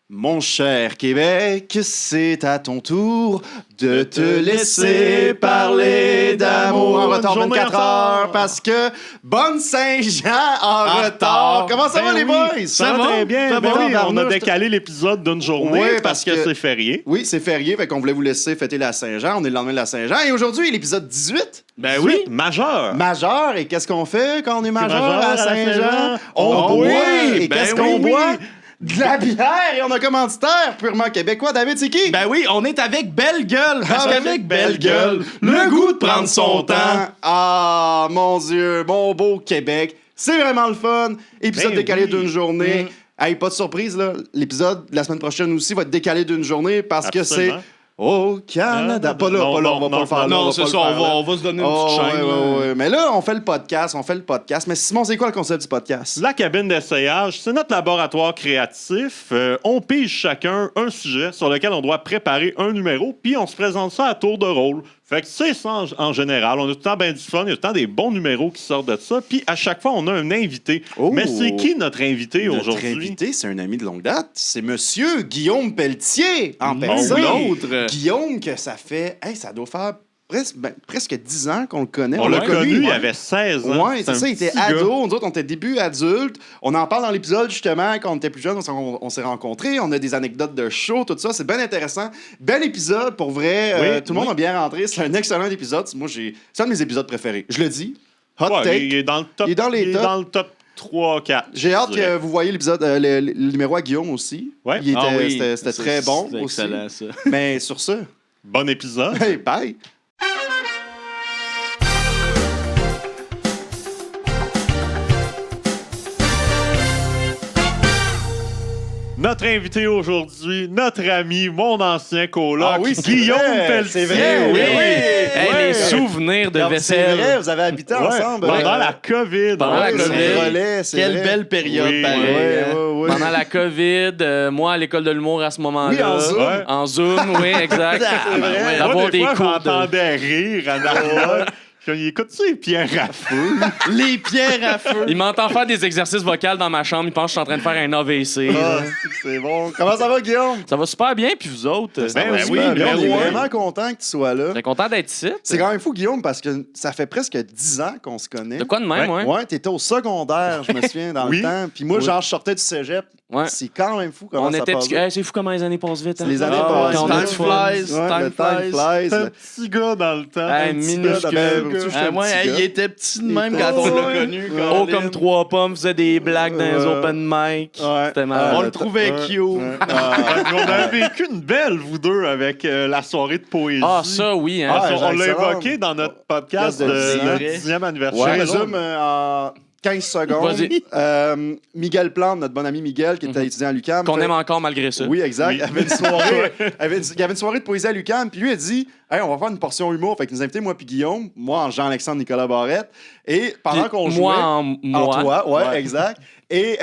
Mon cher Québec, c'est à ton tour de te laisser parler d'amour en retard 24 heures parce que bonne Saint-Jean en retard. Comment ça va les boys? Ça va très bien. On a décalé l'épisode d'une journée parce que c'est férié. Oui, c'est férié, fait qu'on voulait vous laisser fêter la Saint-Jean. On est le lendemain de la Saint-Jean et aujourd'hui, l'épisode 18. Ben oui, majeur. Majeur, et qu'est-ce qu'on fait quand on est majeur à Saint-Jean? On boit. Et qu'est-ce qu'on boit? De la bière et on a commanditaire purement québécois. David, c'est qui? Ben oui, on est avec Belle Gueule. Parce qu'avec Belle Gueule, le goût de prendre son temps. Ah, mon Dieu, mon beau Québec. C'est vraiment le fun. Épisode décalé d'une journée. Hey, pas de surprise, là. L'épisode de la semaine prochaine aussi va être décalé d'une journée parce que c'est au Canada. Pas là, on va pas le faire là. Non, c'est ça, on va se donner une petite chaîne. Ouais. Mais là, on fait le podcast. Mais Simon, c'est quoi le concept du podcast? La cabine d'essayage, c'est notre laboratoire créatif. On pige chacun un sujet sur lequel on doit préparer un numéro, puis on se présente ça à tour de rôle. Fait que c'est ça en général. On a tout le temps bien du fun, il y a tout le temps des bons numéros qui sortent de ça. Puis à chaque fois, on a un invité. Oh. Mais c'est qui notre invité aujourd'hui? Notre invité, c'est un ami de longue date. C'est monsieur Guillaume Pelletier en Non, personne. l'autre. Guillaume, que ça fait... Hey, ça doit faire presque 10 ans qu'on le connaît. On l'a connu, il avait 16 ans. Oui, c'est ça, il était ado. Nous autres, on était début adulte. On en parle dans l'épisode, justement, quand on était plus jeunes, on s'est rencontrés. On a des anecdotes de show, tout ça. C'est bien intéressant. Bel épisode, pour vrai. Tout le monde a bien rentré. C'est un excellent épisode. Moi, c'est un de mes épisodes préférés. Je le dis. Hot take. Il est dans le top. Il est dans les dans le top 3-4. J'ai hâte que vous voyez l'épisode, le numéro à Guillaume aussi. Ouais. C'était très bon c'est aussi. excellent, ça. Mais sur ce, Bon épisode. hey, bye! Notre invité aujourd'hui, notre ami, mon ancien coloc, Guillaume Pelletier. C'est vrai, oui. Hey, les souvenirs de C'est vrai, vaisselle. vous avez habité ensemble. Pendant la COVID. Pendant la le COVID. relais, c'est Quelle vrai. belle période, Oui, pareil. Ouais. Pendant la COVID, moi à l'école de l'humour à ce moment-là. Oui, en Zoom. Ouais. En Zoom, oui, exact. C'est vrai. Ouais, Moi, d'avoir des fois, cours de... j'entendais rire en arrière. Il écoute-tu les pierres à feu? Les pierres à feu. Il m'entend faire des exercices vocaux dans ma chambre. Il pense que je suis en train de faire un AVC. Ah, c'est bon. Comment ça va, Guillaume? Ça va super bien, puis vous autres? Ça va oui, super bien. ben On est ouais. vraiment content que tu sois là. T'es content d'être ici? C'est quand même fou, Guillaume, parce que ça fait presque 10 ans qu'on se connaît. De quoi de même, ouais? Ouais, t'étais au secondaire, je me souviens, dans Oui. le temps. Puis moi, Oui. genre, je sortais du cégep. Ouais. C'est quand même fou comment On ça était passe. petits. Hey, c'est fou comment les années passent vite. Hein? Les années Ah, passent quand on a vite. du fun. Ouais, le time flies. Un petit gars dans le temps. Hey, un petit minuscule. gars, J'étais un moi, petit hey, gars. il était petit de Il même était- quand on l'a Ouais. connu. Haut comme 3 pommes, faisait des blagues dans les Ouais. open mic. Ouais. C'était marrant. On On le le trouvait ouais. cute. On a vécu une belle, vous deux, avec la soirée de poésie. Ah, ça, oui. Hein. Ah, On l'a excellent. évoqué dans notre podcast de de 10 ans. notre 10e anniversaire. Je Ouais. résume en 15 secondes. Vas-y. Miguel Plante, notre bon ami Miguel, qui était étudiant à l'UQAM. Qu'on fait- aime encore malgré ça. Oui, exact. Oui. Il y avait une soirée, il y avait une soirée de poésie à l'UQAM, puis lui a dit hey, on va faire une portion humour. Fait qu'il nous a invités, moi puis Guillaume, moi en Jean-Alexandre Nicolas Barrette. Et pendant Puis qu'on jouait. moi en moi. toi, ouais, exact. Et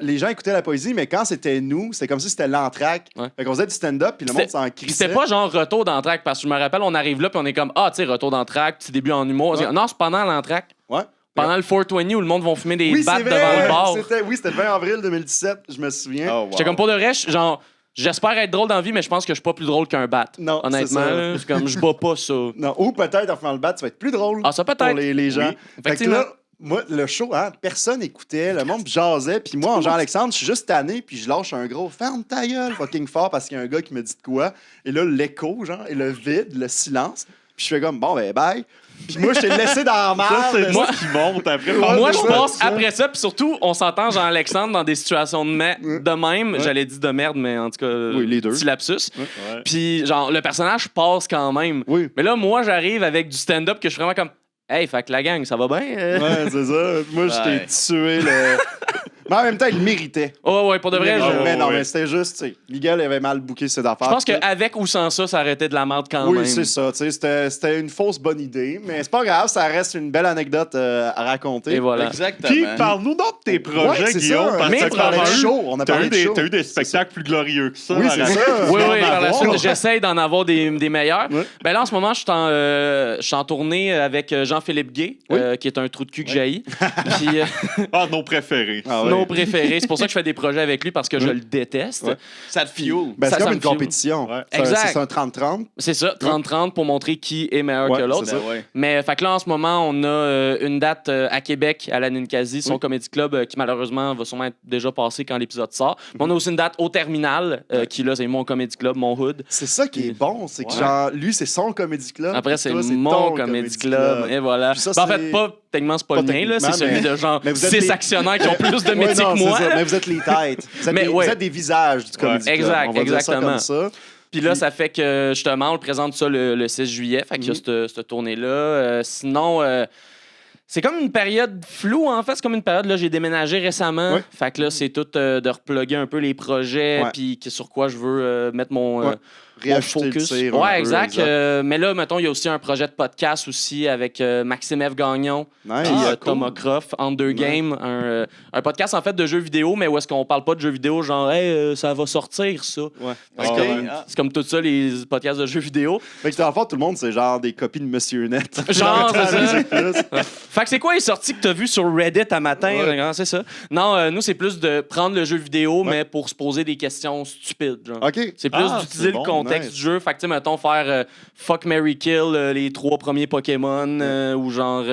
les gens écoutaient la poésie, mais quand c'était nous, c'était comme si c'était l'entraque. Ouais. Fait qu'on faisait du stand-up, puis le monde s'en Puis crissait. c'était pas genre retour d'entraque, parce que je me rappelle, on arrive là, puis on est comme, ah, tu sais, retour d'entraque, petit début en humour. Ouais. Non, c'est pendant l'entraque. Ouais. Pendant le 420 où le monde va fumer des Oui, battes c'est devant vrai. le bar. C'était le 20 avril 2017, je me souviens. Oh, wow. J'étais comme pour de vrai, genre, j'espère être drôle dans la vie, mais je pense que je suis pas plus drôle qu'un bat. Non, c'est honnêtement, ça. là, c'est comme, je bats pas ça. Non, ou peut-être en faisant le bat, ça va être plus drôle Ah, ça peut-être. pour les gens. Oui, Fait que effectivement. là, moi, le show, hein, personne écoutait, le monde jasait, puis moi, en Jean-Alexandre, je suis juste tanné, puis je lâche un gros « ferme ta gueule » fucking fort parce qu'il y a un gars qui me dit de quoi. Et là, l'écho, genre, et le vide, le silence. Puis je fais comme « bon, ben, bye ». Puis moi, je t'ai laissé dans la Ça, marde. c'est moi qui monte après. Ouais, Moi, c'est je ça, passe ça. après ça, puis surtout, on s'entend Jean-Alexandre dans des situations de même. Ouais. J'allais dire de merde, mais en tout cas, Oui, les deux. petit lapsus. Ouais. Puis, genre, le personnage passe quand même. Oui. Mais là, moi, j'arrive avec du stand-up que je suis vraiment comme, hey, fait que la gang, ça va bien? Ouais, c'est ça. Moi, je t'ai Ouais. tué le... Mais en même temps, il le méritait. Oh, ouais, pour de vrai, Ah, je... Mais non, ouais. mais c'était juste, tu sais, Miguel avait mal booké ses affaires. Je pense puis tout. qu'avec ou sans ça, ça aurait été de la merde quand Oui, même. c'est ça. Tu sais, c'était une fausse bonne idée, mais c'est pas grave, ça reste une belle anecdote à raconter. Et voilà. Exactement. Puis, parle-nous donc de tes projets, Ouais, c'est Guillaume. ça. Parce Mais que on a parlé de show, on a t'as parlé eu de show. t'as eu des spectacles plus glorieux que ça. Oui, c'est à la- ça. Oui, On oui, va par la avoir. suite, j'essaye d'en avoir des meilleurs. Ouais. Ben là, en ce moment, je suis en tournée avec Jean-Philippe Gay, Oui. qui est un trou de cul que j'haïs. Puis, Ah, nos préférés. Ah ouais. show préféré. C'est pour ça que je fais des projets avec lui parce que je le déteste. Ouais. Ça te fuel. Ben, c'est Ça comme me une fuel. compétition. Ouais. Exact. C'est un 30-30. C'est ça, 30-30 pour montrer qui est meilleur Ouais, que l'autre. c'est ça. Ben ouais. Mais fait que là, en ce moment, on a une date à Québec, à la Ninkasi, son comédie club, qui malheureusement va sûrement être déjà passé quand l'épisode sort. Mais on a aussi une date au Terminal, qui là, c'est mon comédie club, mon hood. C'est ça qui est bon, c'est que Ouais. genre, lui, c'est son comédie club. Après, puis c'est toi, mon ton comédie club. Et voilà. Puis ça, Ben, en c'est- fait, pas techniquement, c'est pas Pas le mien, là. C'est techniquement, celui mais- de genre mais vous êtes 6 les- actionnaires qui ont plus de Ouais, métiers non, que c'est moi. ça, mais vous êtes les têtes. Mais Vous ouais. êtes des visages du comédie club. Exact, On va dire ça exactement. comme ça. Puis là, ça fait que justement, on le présente ça le 6 juillet. Fait qu'il y a cette tournée-là. Sinon, c'est comme une période floue, en fait. C'est comme une période, là, j'ai déménagé récemment. Ouais. Fait que là, c'est tout de reploguer un peu les projets, Ouais. puis sur quoi je veux mettre mon Ouais. Réajuster le focus. tir un Ouais, peu, exact. Mais là, mettons, il y a aussi un projet de podcast aussi avec Maxime F. Gagnon Nice. puis cool. Thomas Croft, Under Game, un podcast en fait de jeux vidéo, mais où est-ce qu'on parle pas de jeux vidéo, genre, hey, ça va sortir, ça. Ouais. Parce Ah que ouais. c'est comme tout ça, les podcasts de jeux vidéo. Fait que dans le fond, tout le monde, c'est genre des copies de Monsieur Net. Genre, c'est ça. Musique Plus. Fait que c'est quoi les sorties que t'as vues sur Reddit à matin? Ouais. C'est ça. Non, nous, c'est plus de prendre le jeu vidéo, mais pour se poser des questions stupides. Genre. OK. C'est plus Ah, d'utiliser c'est bon, le contexte nice. du jeu. Fait que, tu sais, mettons, faire Fuck, Marry, Kill, les 3 premiers Pokémon, ou genre,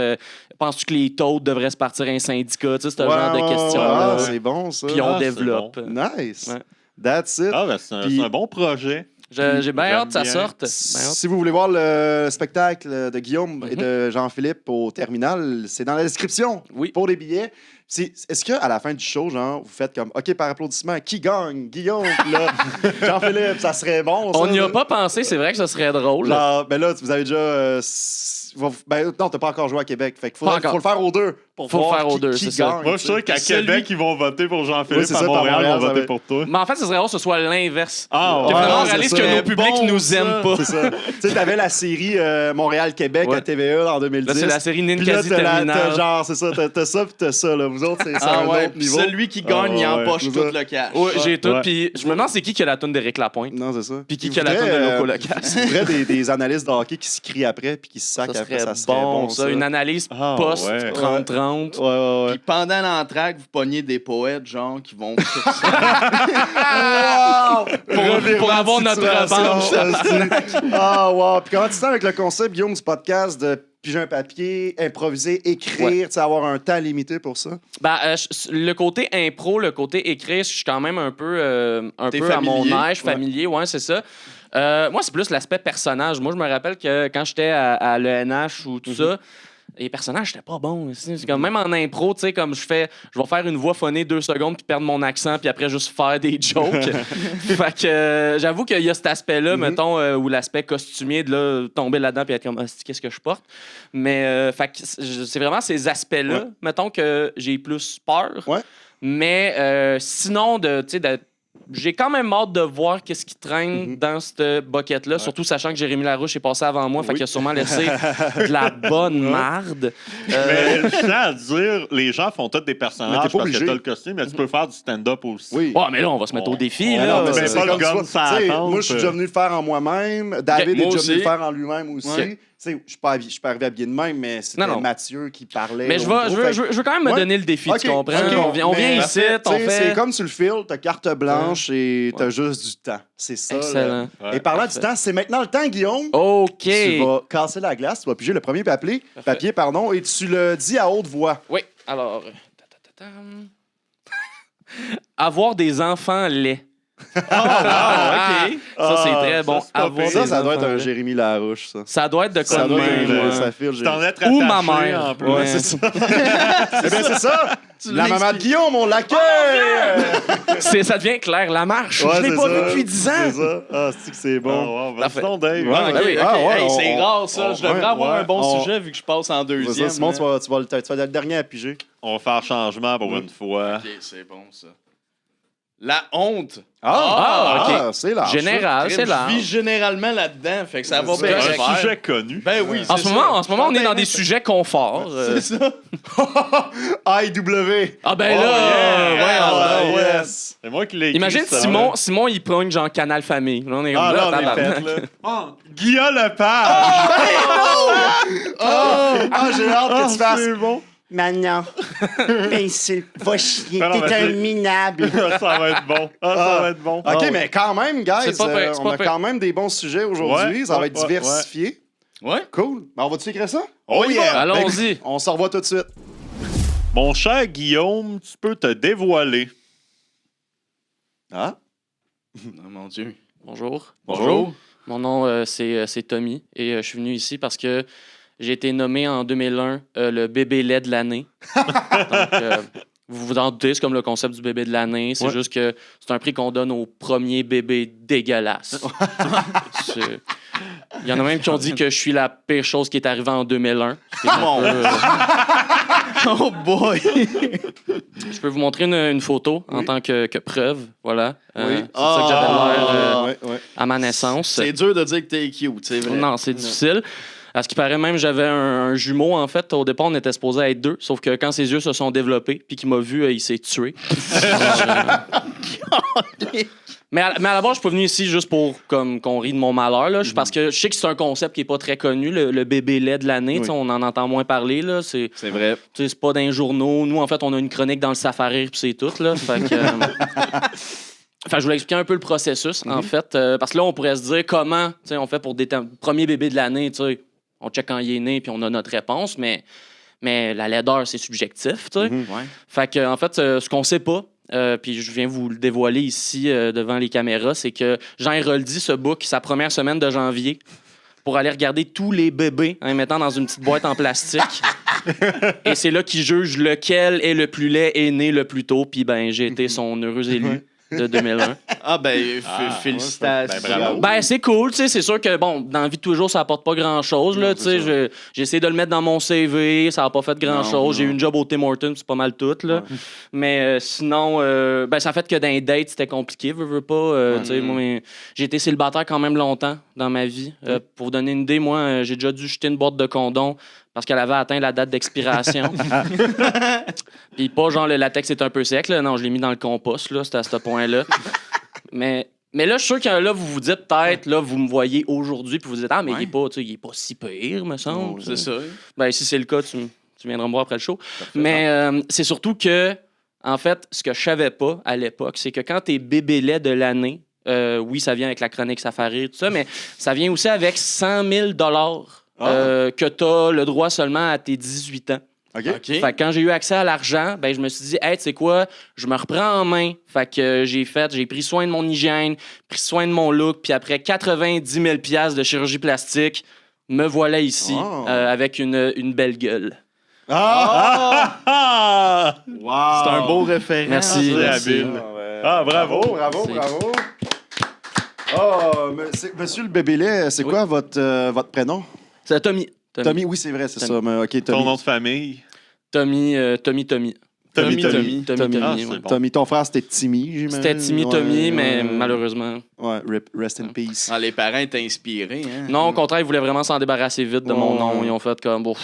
penses-tu que les Toads devraient se partir un syndicat? Tu sais, ce genre de questions-là. Ah, c'est bon, ça. Puis on Ah, c'est développe. Nice. Ouais. That's it. Ah, ben, c'est Puis- un bon projet. J'ai bien J'aime hâte que ça bien. sorte. Ben hâte. Si vous voulez voir le spectacle de Guillaume et de Jean-Philippe au Terminal, c'est dans la description Oui. pour les billets. Est-ce qu'à la fin du show, genre, vous faites comme OK, par applaudissement, qui gagne? Guillaume, puis là, Jean-Philippe, ça serait bon. Ça, On n'y a là. pas pensé, c'est vrai que ça serait drôle. Genre, ben là, vous avez déjà. Non, t'as pas encore joué à Québec. Fait qu'il faut Pas encore. le faire aux deux. Pour Faut voir faire aux qui- deux, qui c'est ça. gagne, Moi, je suis tu sûr sais. qu'à Celui- Québec, ils vont voter pour Jean-Philippe. Oui, c'est à ça, par Montréal, Montréal, ils vont ça voter va- pour toi. Mais en fait, ce serait drôle que ce soit l'inverse. Ah, Que ouais, finalement, on c'est réalise ça. que nos C'est publics bon, nous ça. aiment pas. C'est ça. Tu sais, t'avais la série Montréal-Québec Ouais. à TVA en 2010. Là, c'est la série Puis là, Ninkasi t'as Terminal. genre, c'est ça, t'as ça puis t'as ça, là. Vous autres, c'est Ah un ouais, autre puis niveau. celui qui gagne, il Ah ouais, empoche c'est tout ça. le cash. Ouais, j'ai tout. Ouais. Puis je me demande c'est qui a la toune d'Éric Lapointe. Non, c'est ça. Puis qui Il a la toune de faudrait, Loco Locas. il faudrait des analystes de hockey qui se crient après puis qui se sacent Ça après. serait, Ça serait bon, ça. Une analyse Ah, post-30-30. Ouais, ouais, ouais. Puis pendant l'entraque, vous pognez des poètes, genre, qui vont... Pour avoir notre revanche. Ah, wow. Puis comment tu te sens avec le concept, Guillaume, du podcast de piger un papier, improviser, écrire, Ouais. tu sais, avoir un temps limité pour ça? Ben, le côté impro, le côté écrit, je suis quand même un peu T'es à mon familier. âge, familier, ouais, c'est ça. Moi, c'est plus l'aspect personnage. Moi, je me rappelle que quand j'étais à l'ENH ou tout ça, les personnages, j'étais pas bon. C'est comme même en impro, tu sais, comme je vais faire une voix phonée 2 secondes puis perdre mon accent puis après juste faire des jokes. Fait que j'avoue qu'il y a cet aspect-là, mettons, où l'aspect costumier de là, tomber là-dedans puis être comme, qu'est-ce que je porte? Mais fait que c'est vraiment ces aspects-là, Ouais. mettons que j'ai plus peur. Ouais. Mais sinon, tu sais, j'ai quand même hâte de voir qu'est-ce qui traîne dans cette bucket-là, surtout sachant que Jérémy Larouche est passé avant moi, fait qu'il a sûrement laissé de la bonne marde. Mais je tiens à dire, les gens font tous des Mais personnages t'es parce pas que obligé. t'as le costume, mais tu peux faire du stand-up aussi. Oui. Oh, mais là, on va se mettre au défi, Ah là. non, mais c'est c'est pas le comme gun tu sans vois, tu sais, attente. moi, je suis déjà venu le faire en moi-même. David Ok, est moi déjà venu aussi. le faire en lui-même aussi. Ouais. Tu sais, je suis pas arrivé habillé de même, mais c'était Non. Mathieu qui parlait. Mais je au veux, micro, fait que- quand même me Ouais. donner le défi, Ok, tu comprends? ok, On vient mais ici, tu on sais, fait... C'est comme sur le fil, t'as carte blanche et t'as juste du temps. C'est ça. là. Excellent. Ouais. Et parlant Parfait. du temps, c'est maintenant le temps, Guillaume. OK. Tu vas casser la glace, tu vas piger le premier papier, et tu le dis à haute voix. Oui, alors... Avoir des enfants laids. Ah, OK. Ça, c'est très ça, bon. c'est pas Avoir pire. des Ça doit être enfants un laids. Jérémy Larouche, ça. Ça doit être de quoi Ça de doit être même, ça ouais. file. Tu t'en es Ou ma attaché, mère. en plus. Ouais, Mais- c'est ça. Eh bien, c'est ça. La l'expliques. maman de Guillaume, on l'accueille. Ça devient clair, la marche. Ouais, je l'ai c'est pas ça. vu depuis 10 ans. C'est ça. Ah, c'est que c'est bon. Bon, vas-y Parfait. donc, Dave. Ouais, Ah, ok. oui, Ah, ouais, Hey, c'est on- rare, ça. Je devrais ouais, avoir ouais. un bon On- sujet vu que je passe en C'est deuxième. ça, Simon, là. tu vas être le dernier à piger. On va faire changement pour une fois. OK, c'est bon, ça. La honte. Ah, ok. c'est large. ça. Général, c'est Je large. vis généralement là-dedans, fait que ça va C'est bien. ça. faire. Un sujet connu. Ben oui, En c'est ce ça. moment, on est dans des sujets confort. C'est ça. IW. Ah ben Oh, là, yeah. ouais, Ah, ouais. yes. C'est moi qui l'ai écrit. Imagine ça. Simon, il prend genre Canal Famille. Là, on est comme Ah, là, on est tabarnak. fait, là. Ah, Guillaume Lepage. Ah, j'ai hâte que tu fasses. C'est bon. Manon, imbécile, va chier, Non, mais t'es un c'est- minable. Ça va être bon. Ça va être bon. OK, mais quand même, guys, C'est pas pire, c'est on pas a pire. quand même des bons sujets aujourd'hui. Ouais, Ça va ouais, être diversifié. Ouais. Cool. Ben, on va-tu écrire ça? Oh yeah! Allons-y. On se revoit tout de suite. Mon cher Guillaume, tu peux te dévoiler. Ah? Oh mon Dieu. Bonjour. Bonjour. Mon nom, c'est Tommy et je suis venu ici parce que j'ai été nommé en 2001 le bébé lait de l'année. Donc, vous vous en doutez, c'est comme le concept du bébé de l'année. C'est Ouais. juste que c'est un prix qu'on donne aux premiers bébés dégueulasses. C'est- Il y en a même qui ont dit que je suis la pire chose qui est arrivée en 2001. C'est un Bon. peu, Oh boy. je peux vous montrer une photo en tant que preuve. Voilà. Oui. C'est ça que j'avais l'air Ouais. à ma naissance. C'est dur de dire que t'es cute, c'est vrai. Non, c'est difficile. À ce qui paraît même, j'avais un jumeau, en fait. Au départ, on était supposé être deux, sauf que quand ses yeux se sont développés, puis qu'il m'a vu, il s'est tué. Mais à la base, je suis pas venu ici juste pour qu'on rie de mon malheur. Là. Parce que je sais que c'est un concept qui est pas très connu, le bébé lait de l'année. Tu sais, on en entend moins parler. Là. C'est vrai. tu sais, c'est pas dans les journaux. Nous, en fait, on a une chronique dans le Safari, puis c'est tout. Là. Fait que, Enfin, je voulais expliquer un peu le processus, en fait. Parce que là, on pourrait se dire comment on fait pour premier bébé de l'année. Tu sais, on check quand il est né, puis on a notre réponse. Mais la laideur, c'est subjectif. Tu sais. Ouais. Fait que, en fait, ce qu'on sait pas, puis je viens vous le dévoiler ici devant les caméras, c'est que Jean Héroldi se book sa première semaine de janvier pour aller regarder tous les bébés en les mettant dans une petite boîte en plastique. Et c'est là qu'il juge lequel est le plus laid et né le plus tôt. Puis ben, j'ai été son heureux élu de 2001. Ah ben, félicitations. Ben, bravo. Ben, c'est cool, tu sais, c'est sûr que, bon, dans la vie de tous les jours, ça apporte pas grand-chose, là, tu sais, j'ai essayé de le mettre dans mon CV, ça a pas fait grand-chose, j'ai eu une job au Tim Hortons, c'est pas mal tout, là, mais sinon, ben, ça a fait que dans les dates, c'était compliqué, veux pas, tu sais, moi, j'ai été célibataire quand même longtemps dans ma vie. Pour vous donner une idée, moi, j'ai déjà dû jeter une boîte de condoms parce qu'elle avait atteint la date d'expiration. Puis pas genre le latex est un peu sec, là. Non, je l'ai mis dans le compost, là, c'était à ce point-là. Mais là, je suis sûr que là, vous vous dites peut-être, là, vous me voyez aujourd'hui, puis vous dites, ah, mais il est pas si pire, me semble. C'est ça. Ben, si c'est le cas, tu viendras me voir après le show. Mais c'est surtout que, en fait, ce que je savais pas à l'époque, c'est que quand t'es bébé lait de l'année, oui, ça vient avec la chronique Safari, tout ça, mais ça vient aussi avec 100 000 que t'as le droit seulement à tes 18 ans. OK. Fait que quand j'ai eu accès à l'argent, ben je me suis dit, hey, tu sais quoi, je me reprends en main. Fait que j'ai pris soin de mon hygiène, pris soin de mon look, puis après 90 000 $ de chirurgie plastique, me voilà ici avec une belle gueule. Ah! Ah! Wow! C'est un beau référent. Merci. C'est merci. habile. Ah, bravo. Bravo. Merci. Oh, monsieur le bébé lait, c'est quoi votre prénom? C'est Tommy. Tommy, oui, c'est vrai, c'est Tommy. ça. Mais, OK, Ton Tommy. nom de famille? Tommy. Tommy. Tommy. Tommy. Ah, c'est ouais. bon. Tommy, ton frère, c'était Timmy, j'imagine? C'était Timmy Tommy, Ouais, mais ouais. malheureusement. Ouais, rest in peace. Ah, les parents étaient inspirés, hein? Non, au contraire, ils voulaient vraiment s'en débarrasser vite de mon Ouais. nom. Ils ont fait comme, bon,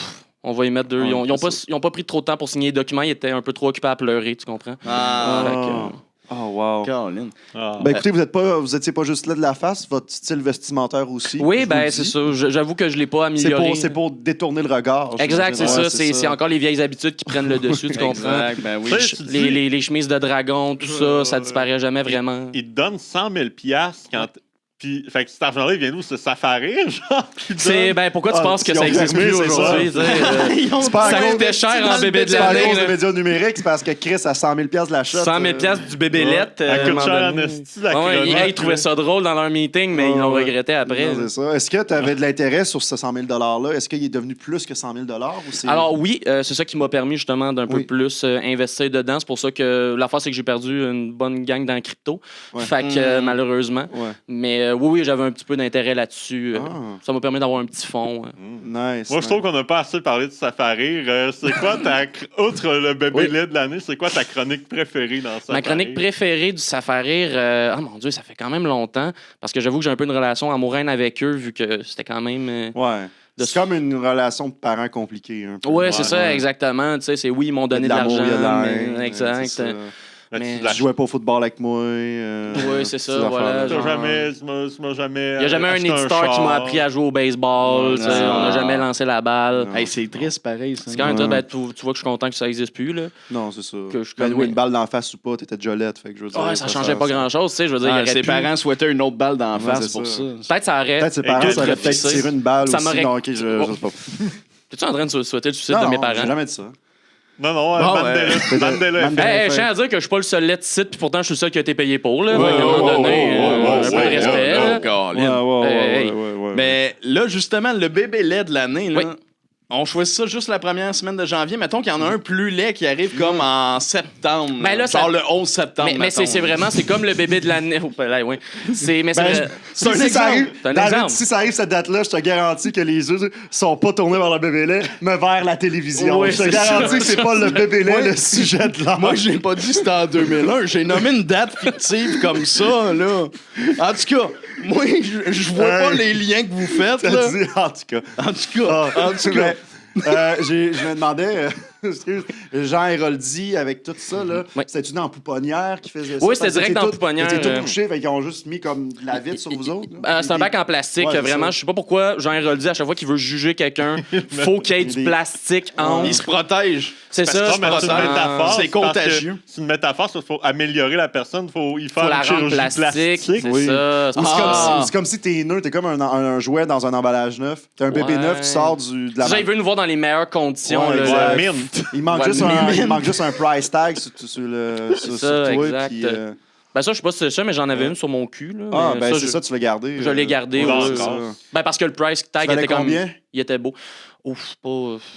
on va y mettre deux. Ouais, Ils ont pas pris trop de temps pour signer les documents. Ils étaient un peu trop occupés à pleurer, tu comprends? Ah, Fait que, Oh, wow. Caroline. Ah. Ben écoutez, vous étiez pas juste là de la face, votre style vestimentaire aussi. oui, je vous ben le c'est dis. ça. J'avoue que je l'ai pas amélioré. C'est pour détourner le regard. Exact, c'est Ouais, ça. C'est encore les vieilles habitudes qui prennent le dessus, tu comprends? Exact, ben oui. Tu sais, tu dis- Les chemises de dragon, tout ça, ça disparaît jamais vraiment. Il te donne 100 000 $ quand. Puis, fait que cet argent-là, il vient d'où? Ça fait rire, genre? qu'il te C'est, donne? ben, pourquoi tu Ah, penses que ils ça ont existe fermé, plus c'est ça. aujourd'hui? tu sais, C'est pas à ça cause- coûtait cher en bébé de c'est pas à l'année. cause des là. médias numériques, c'est parce que Chris a 100 000 $ de la shot. 100 000 $ du bébé lait. Elle coûte cher en esti, la chronique. Ils trouvaient ça drôle dans leur meeting, mais ils l'ont Ouais. regretté après. Non, c'est ça. Est-ce que tu avais de l'intérêt sur ce 100 000 $-là? Est-ce qu'il est devenu plus que 100 000 $ ou c'est... Alors oui, c'est ça qui m'a permis justement d'un peu Oui. plus investir dedans. C'est pour ça que l'affaire, c'est que j'ai perdu une bonne gang dans la crypto. Ouais. Fait que malheureusement. Ouais. Mais oui, j'avais un petit peu d'intérêt là-dessus. Ça m'a permis d'avoir un petit fond. Nice. Moi, je trouve qu'on n'a pas assez parlé de Safari. C'est quoi outre le bébé lait de l'année, c'est quoi ta chronique préférée dans Safari? Ma chronique préférée du Safari, oh mon Dieu, ça fait quand même longtemps. Parce que j'avoue que j'ai un peu une relation amoureuse avec eux, vu que c'était quand même. Ouais. C'est comme une relation de parents compliquée. Un peu. Ouais, c'est ça, exactement. Tu sais, c'est oui, ils m'ont Il y a donné de de l'amour, l'argent. il y a de la mais- haine, Exact. c'est ça. Mais- Tu jouais pas au football avec moi. Oui, c'est ça, ces voilà, affaires-là. genre- Tu m'as jamais. Il n'y a jamais un acheté éditeur qui char. m'a appris à jouer au baseball. tu sais, Ah. On n'a jamais lancé la balle. Non. Hey, c'est triste, pareil. Ça. C'est quand même Ouais. ben, tu vois que je suis content que ça n'existe plus. Là. Non, c'est ça. Que je Ben, connais. une balle d'en face ou pas, t'étais déjà lettre. Fait que je veux dire, Ouais, ça changeait pas grand-chose. Tu sais, je veux dire, il y Ah, aurait ses pu- parents souhaitaient une autre balle d'en Ouais, face c'est pour ça. ça. Peut-être ça aurait. Peut-être ses parents, que ça aurait peut-être fixé. tiré une balle Ça aussi. m'aurait- Non, ok, je sais pas. Es-tu en train de souhaiter le suicide Non, de mes j'ai parents? jamais dit ça. Non, Bon, Mandela. Mandela. Hey, je tiens à dire que je suis pas le seul lettre site, puis pourtant je suis le seul qui a été payé pour. Là. Ouais, Fait qu'à un moment ouais, donné, ouais, un peu de respect. là. Hey. Mais là, justement, le bébé lait de l'année, là, Oui. on choisit ça juste la première semaine de janvier. Mettons qu'il y en a un plus laid qui arrive comme en septembre. Ben là, genre ça- le 11 septembre. Mais c'est vraiment, c'est comme le bébé de l'année. Oh, ben là, oui. Mais c'est Ben, vrai. c'est un un exemple. C'est un exemple. Si ça arrive cette date-là, je te garantis que les yeux sont pas tournés vers le bébé lait, mais vers la télévision. Oui, je te c'est garantis ça. que c'est pas le bébé lait le sujet de l'art. Moi, j'ai pas dit que c'était en 2001. J'ai nommé une date fictive comme ça, là. En tout cas, moi, je vois pas les liens que vous faites, T'as là. dit, en tout cas. En tout cas, Ah, en tout cas. je me demandais, excuse, Jean Héroldi, avec tout ça, là, Oui. c'était-tu dans la pouponnière qui faisait ça? Oui, c'était Parce que direct c'est dans la tout- pouponnière, C'était tout euh. couché, fait qu'ils ont juste mis comme de la vitre sur vous autres. là. C'est un bac en plastique, Ouais, c'est vraiment. ça. Je sais pas pourquoi Jean Héroldi, à chaque fois qu'il veut juger quelqu'un, faut qu'il y ait du Des- plastique en. Il se protège. C'est parce ça, que je mais pense. c'est une métaphore. C'est parce que contagieux. C'est une métaphore, il faut améliorer la personne, il faut y faire Faut la une rendre chirurgie plastique. C'est Oui. ça. C'est Ah. comme si t'es neuf, t'es comme un jouet dans un emballage neuf. T'es un bébé Ouais. neuf qui sort de la Ça, il veut nous voir dans les meilleures conditions. Ouais, là, exact. là. Ouais, mint. Il manque, Ouais, juste mais- il manque juste un price tag sur ça, toi. exact. Puis, Ben ça, je sais pas si c'est ça, mais j'en avais une sur mon cul. Là, ah, mais ben c'est je- ça, tu l'as gardé. je l'ai gardé, ouais, c'est c'est ça. ça. Ben parce que le price tag valait était comme... combien? Il était beau. Ouf, pas...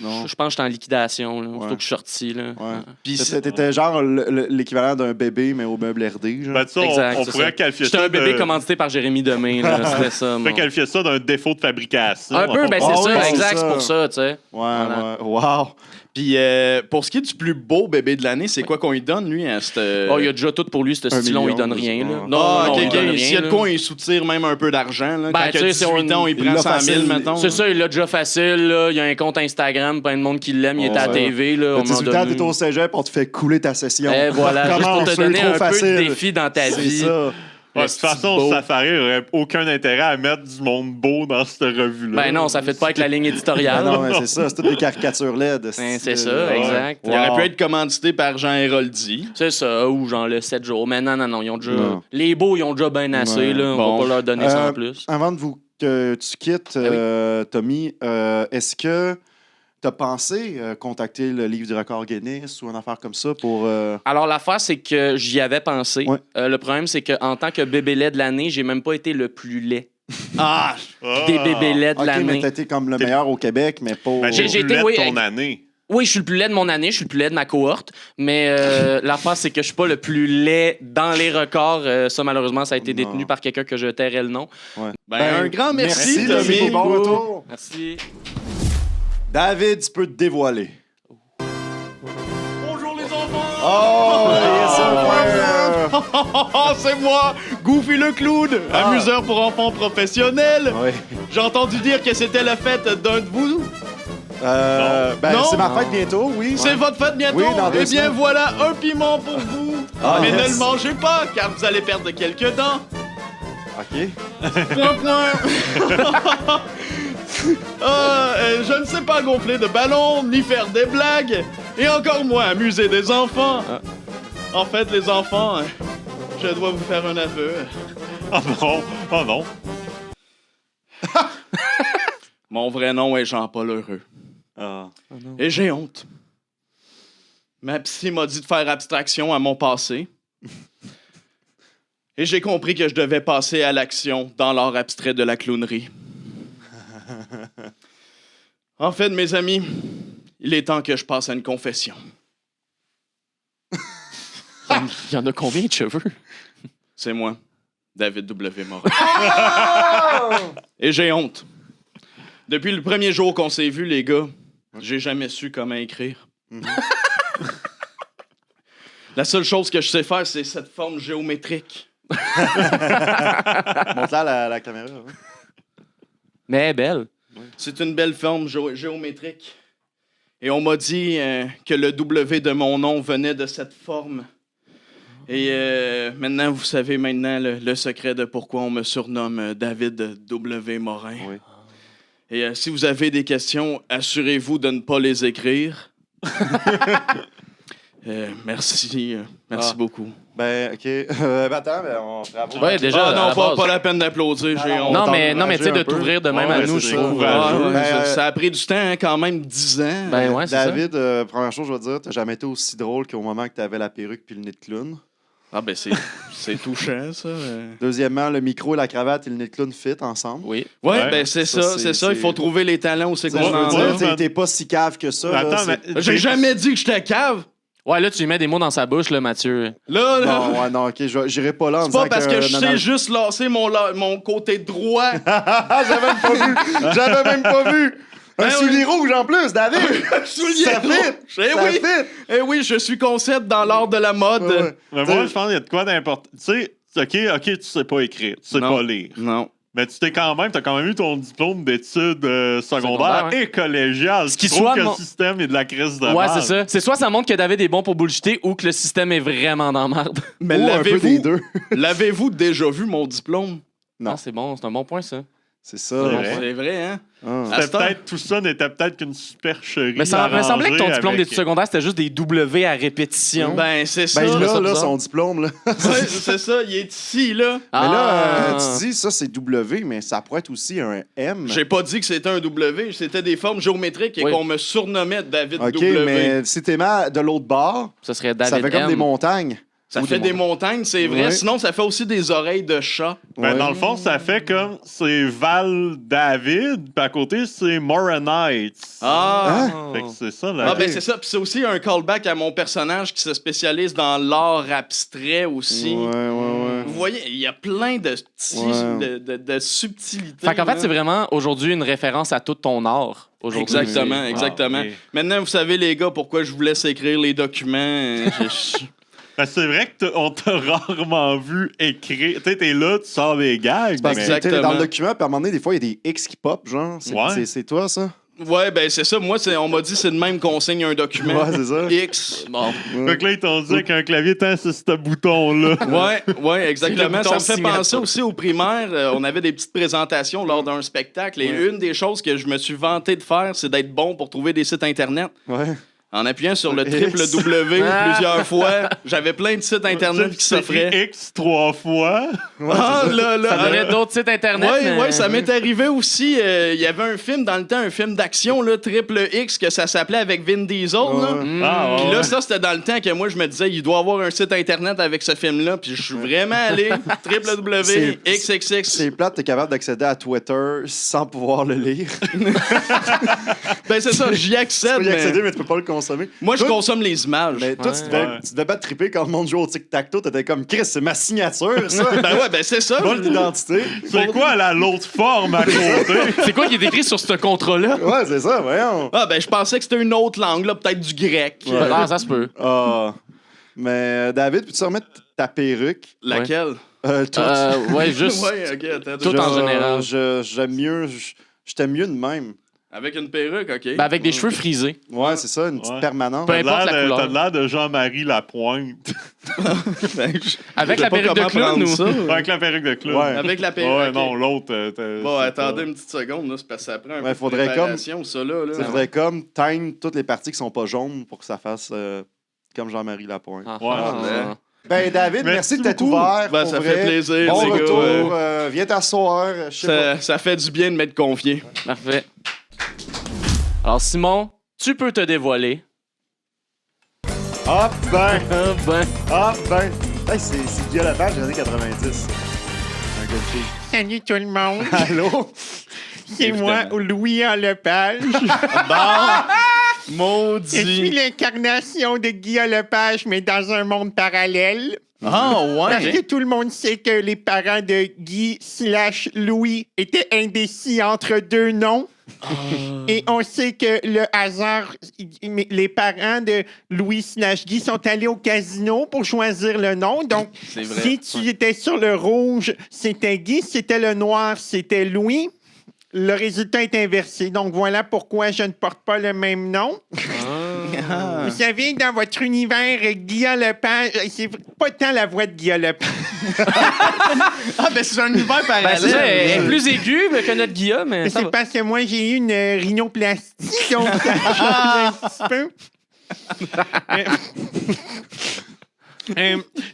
Non. Je pense que j'étais en liquidation, là. Ouais. Surtout que je suis sorti, là. Ouais. Puis T'étais genre l'équivalent d'un bébé, mais au meuble RD. Genre. Ben, tu sais, Exact, on c'est pourrait ça. qualifier J'étais ça un bébé de- commandité par Jérémy Demain, là. C'était ça, On pourrait mon... qualifier ça d'un défaut de fabrication. Un peu, ben c'est Ah ça, oui, c'est exact, ça. c'est pour ça, tu sais. Ouais, Voilà. ouais. Wow. Puis pour ce qui est du plus beau bébé de l'année, c'est quoi qu'on lui donne, lui, à cette... Oh, il y a déjà tout pour lui, ce Un style-là, il million, donne rien, là. ouais. Non, Ah, non, ok, il donne ok. rien, S'il y a de là. quoi, il soutire même un peu d'argent. Là. Ben, Quand il a tu sais, si 18 ans, il il prend l'a 100 000, facile. mettons. C'est ça, il l'a déjà facile, là. Il y a un compte Instagram, plein de monde qui l'aime, il est à la Ouais. TV, là. T'as au moment 18 ans, donné. t'es au cégep, on te fait couler ta session. Et voilà, juste Comment pour te on donner trop un peu facile. de défi dans ta C'est vie. ça. Ouais, de toute façon, beau. Safari n'aurait aucun intérêt à mettre du monde beau dans cette revue-là. Ben non, ça fait pas avec la ligne Ah éditoriale. non, mais c'est ça, c'est toutes des caricatures LED. Ben, c'est ça, exact. Il aurait pu être commandité par Jean Héroldi. C'est ça, ou genre le 7 jours. Mais non, ils ont déjà... Non. Les beaux, ils ont déjà bien assez, Ouais. là. On Bon. va pas leur donner ça en plus. Avant de que tu quittes, Tommy, est-ce que tu as pensé contacter le livre du record Guinness ou une affaire comme ça pour. Alors, l'affaire, c'est que j'y avais pensé. Ouais. Le problème, c'est qu'en tant que bébé lait de l'année, j'ai même pas été le plus laid Ah! des bébés laits de Ok, mais l'année. t'as été comme le meilleur au Québec, mais pas. Ben, J'ai j'ai été, été oui, ton année. Oui, je suis le plus laid de mon année, je suis le plus laid de ma cohorte, mais l'affaire, c'est que je suis pas le plus laid dans les records. Ça, malheureusement, ça a été détenu Non. par quelqu'un que je tairais le nom. Ben, un grand merci, Tommy. Tommy. Bon retour. Merci. David, tu peux te dévoiler. Bonjour les enfants! Oh, yes, sir. Oh, c'est moi, Goofy le clown, amuseur pour enfants professionnels. Oui. J'ai entendu dire que c'était la fête d'un de vous. Ben, Non. c'est ma fête bientôt, oui. C'est votre fête bientôt. Oui, dans 2 Eh bien, semaines. voilà un piment pour vous. Ah, Mais yes. ne le mangez pas, car vous allez perdre quelques dents. OK. Point, point. Je ne sais pas gonfler de ballons, ni faire des blagues, et encore moins amuser des enfants. En fait, les enfants, je dois vous faire un aveu. Oh non, oh non. Mon vrai nom est Jean-Paul Heureux. Ah. Et j'ai honte. Ma psy m'a dit de faire abstraction à mon passé. Et j'ai compris que je devais passer à l'action dans l'art abstrait de la clownerie. En fait, mes amis, il est temps que je passe à une confession. Il y en a combien de cheveux? C'est moi, David W. Morin. Et j'ai honte. Depuis le premier jour qu'on s'est vu, les gars, j'ai jamais su comment écrire. La seule chose que je sais faire, c'est cette forme géométrique. Montre-la à la caméra. hein. Mais elle est belle. C'est une belle forme géométrique. Et on m'a dit que le W de mon nom venait de cette forme. Et maintenant, vous savez le secret de pourquoi on me surnomme David W. Morin. Oui. Et si vous avez des questions, assurez-vous de ne pas les écrire. Merci beaucoup. Ben, OK. Attends, on bravo. Ouais, déjà. à Non, la base. pas la peine d'applaudir. J'ai honte. Non, mais tu sais, de un peu. t'ouvrir de même à Ouais, nous, c'est je ça. trouve. Ouais. Ben, Ça a pris du temps, hein, quand même 10 ans. Ben ouais, c'est ça. David, première chose, je vais te dire, t'as jamais été aussi drôle qu'au moment que t'avais la perruque puis le nez de clown. Ah ben c'est touchant, ça. Deuxièmement, le micro, la cravate et le nez de clown fit ensemble. Oui. Ouais, Ouais. ben c'est Ça, ça, c'est ça. Il faut trouver les talents où c'est Tu sais, qu'on je en veux a. dire, t'es pas si cave que ça. là, Attends, c'est- mais. J'ai jamais dit que j'étais cave. Ouais, là, tu lui mets des mots dans sa bouche, là, Mathieu. Là. Non, ouais, non, OK, j'irai pas là en C'est disant pas parce que je non, sais non. juste lasser mon côté droit. J'avais même pas vu! J'avais même pas vu! Un Ben soulier rouge en plus, David! Soulier Ça rouge. fit! Eh Ça oui. fit! Eh oui, je suis concept dans l'art de la mode. Ouais, ouais. Mais moi, je pense qu'il y a de quoi d'important. Tu sais, OK, tu sais pas écrire, tu sais Non. pas lire. Non. Mais t'as quand même eu ton diplôme d'études secondaires Secondaire, ouais. et collégiales. Ce qui Tu trouves soit que mon- le système est de la crise de Ouais, merde. c'est ça. C'est soit ça montre que David est bon pour bullshiter ou que le système est vraiment dans la merde. Mais Ou un peu des deux. l'avez-vous déjà vu mon diplôme? Non. Ah, c'est bon, c'est un bon point, ça. C'est ça. C'est vrai. C'est vrai, hein? Ah. À C'était cette heure- tout ça n'était peut-être qu'une supercherie. Mais ça me semblait que ton arrangée diplôme avec- d'études secondaires, c'était juste des W à répétition. Ben, c'est ça. Ben ça là, bizarre. son diplôme, là. Ouais, c'est ça, il est ici, là. Mais là, Ah. tu dis, ça, c'est W, mais ça pourrait être aussi un M. J'ai pas dit que c'était un W, c'était des formes géométriques et Oui. qu'on me surnommait David OK, W. mais si t'es mal de l'autre bord, Ça serait David ça fait comme M. des montagnes. Ça Ou fait des montagnes, c'est vrai. Ouais. Sinon, ça fait aussi des oreilles de chat. Ben, Ouais. dans le fond, ça fait comme c'est Val David, puis à côté, c'est Moronites. Ah! Fait que c'est ça, là. Ah, ben c'est ça. Puis c'est aussi un callback à mon personnage qui se spécialise dans l'art abstrait aussi. Ouais, ouais, Vous voyez, il y a plein de petits, Ouais. de subtilités. Fait qu'en fait, là. c'est vraiment aujourd'hui une référence à tout ton art. Aujourd'hui. Exactement, Ah, exactement. ok. Maintenant, vous savez, les gars, pourquoi je vous laisse écrire les documents. Ben, c'est vrai qu'on t'a rarement vu écrire. Tu sais, t'es là, tu sors des gags. Parce que mais- Exactement. t'es dans le document, puis à un moment donné, des fois, il y a des X qui pop, genre. Ouais. C'est toi, ça? Ouais, ben c'est ça. Moi, on m'a dit c'est de même qu'on signe un document. Ouais, c'est ça. X. Bon. Fait que là, ils t'ont dit qu'un clavier, c'est ce bouton-là. Ouais, exactement. C'est le Ça me bouton fait penser signature. aussi au primaire. On avait des petites présentations lors d'un spectacle et une des choses que je me suis vanté de faire, c'est d'être bon pour trouver des sites Internet. Ouais. En appuyant sur le X. triple W plusieurs fois, j'avais plein de sites Internet qui s'offraient. X 3 fois. Ah, là, Ça là. donnait d'autres sites Internet. Ouais, mais- ouais, ça m'est arrivé aussi. Il y avait un film dans le temps, un film d'action, là, Triple X, que ça s'appelait avec Vin Diesel. Là. Ouais. Ah, Puis ouais. là, ça, c'était dans le temps que moi, je me disais, il doit avoir un site Internet avec ce film-là. Puis je suis vraiment allé. www.xxx. C'est plate, t'es capable d'accéder à Twitter sans pouvoir le lire. Ben, c'est ça, j'y Tu accède. peux y accéder, Mais... mais tu peux pas le consommer. Moi, je Toi, consomme les images. Mais toi, Ouais. tu devais pas te triper quand le monde jouait au tic-tac-toe. T'étais comme, Chris, c'est ma signature, ça. Ben ouais, ben c'est ça. Pas l'identité. C'est quoi l'autre forme à côté? C'est quoi qui est écrit sur ce contrat-là? Ouais, c'est ça, voyons. Ah, ben je pensais que c'était une autre langue, là, peut-être du grec. Ah, ça se peut. Ah. Mais David, peux-tu remettre ta perruque? Laquelle? Toute. Ouais, juste. Ouais, ok, attends. Tout en général. J'aime mieux. J'étais mieux de même. Avec une perruque, ok. Ben, avec des cheveux frisés. Ouais, c'est ça, une petite Ouais. permanente. Peu importe la couleur. T'as l'air de Jean-Marie Lapointe. Ben, Avec je la sais pas perruque de comment clown prendre ou. ça. Avec la perruque de clown. Ouais. Avec la perruque. Ouais, ok. non, l'autre. Bon, c'est attendez pas- une petite seconde, là, c'est parce que ça prend un Ouais, peu faudrait de préparation, ça, là. Il faudrait comme teindre toutes les parties qui sont pas jaunes pour que ça fasse comme Jean-Marie Lapointe. Ah, Ouais, ah. Ben, David, merci Merci de t'être beaucoup. ouvert. Ben, pour ça vrai. fait plaisir, Bon les gars. retour. Viens t'asseoir. Je sais pas. Ça fait du bien de m'être confié. Parfait. Alors, Simon, tu peux te dévoiler. Ah, ben. Ah, ben. Ah, ben. Hey, c'est Guy Lepage des années 90. Un gars de fille. Salut tout le monde, Allô? c'est moi, Louis Lepage. Je suis Maudit. l'incarnation de Guy Lepage, mais dans un monde parallèle. Ah, Parce ouais. que tout le monde sait que les parents de Guy/Louis étaient indécis entre deux noms. Et on sait que le hasard, les parents de Louis/Guy sont allés au casino pour choisir le nom. Donc, C'est vrai. si tu étais sur le rouge, c'était Guy. Si c'était le noir, c'était Louis. Le résultat est inversé. Donc, voilà pourquoi je ne porte pas le même nom. Vous savez, dans votre univers, Guillaume Lepage, c'est pas tant la voix de Guillaume Lepage. Ah, ben c'est un univers Ben, c'est parallèle. ça, elle est plus aiguë que notre Guillaume, mais ça C'est va. parce que moi, j'ai eu une rhinoplastie, donc ça change un petit peu.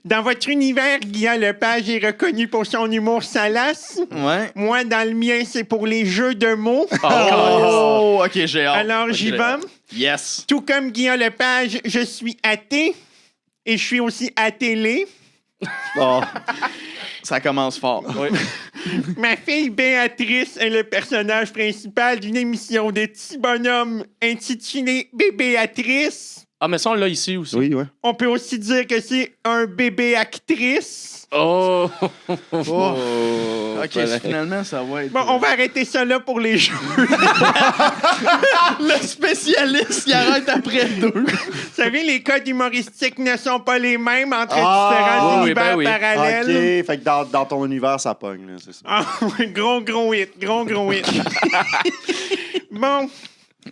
Dans votre univers, Guillaume Lepage est reconnu pour son humour salace. Ouais. Moi, dans le mien, c'est pour les jeux de mots. Oh, OK, j'ai hâte. Alors, Ok, j'y j'ai vais. hâte. Yes. Tout comme Guillaume Lepage, je suis athée et je suis aussi à télé. Oh. Ça commence fort. Ma fille Béatrice est le personnage principal d'une émission de petits bonhommes intitulée Bébéatrice. Ah, mais ça, on l'a ici aussi. Oui, ouais. On peut aussi dire que c'est un bébé actrice. Oh! OK, finalement, ça va être... Bon, on va arrêter ça là pour les jeux. Le spécialiste, il arrête après 2. Vous savez, les codes humoristiques ne sont pas les mêmes entre Ah, différents oui, univers ben oui. parallèles. OK, fait que dans ton univers, ça pogne, là, c'est ça. Ah, oui, gros hit. Bon,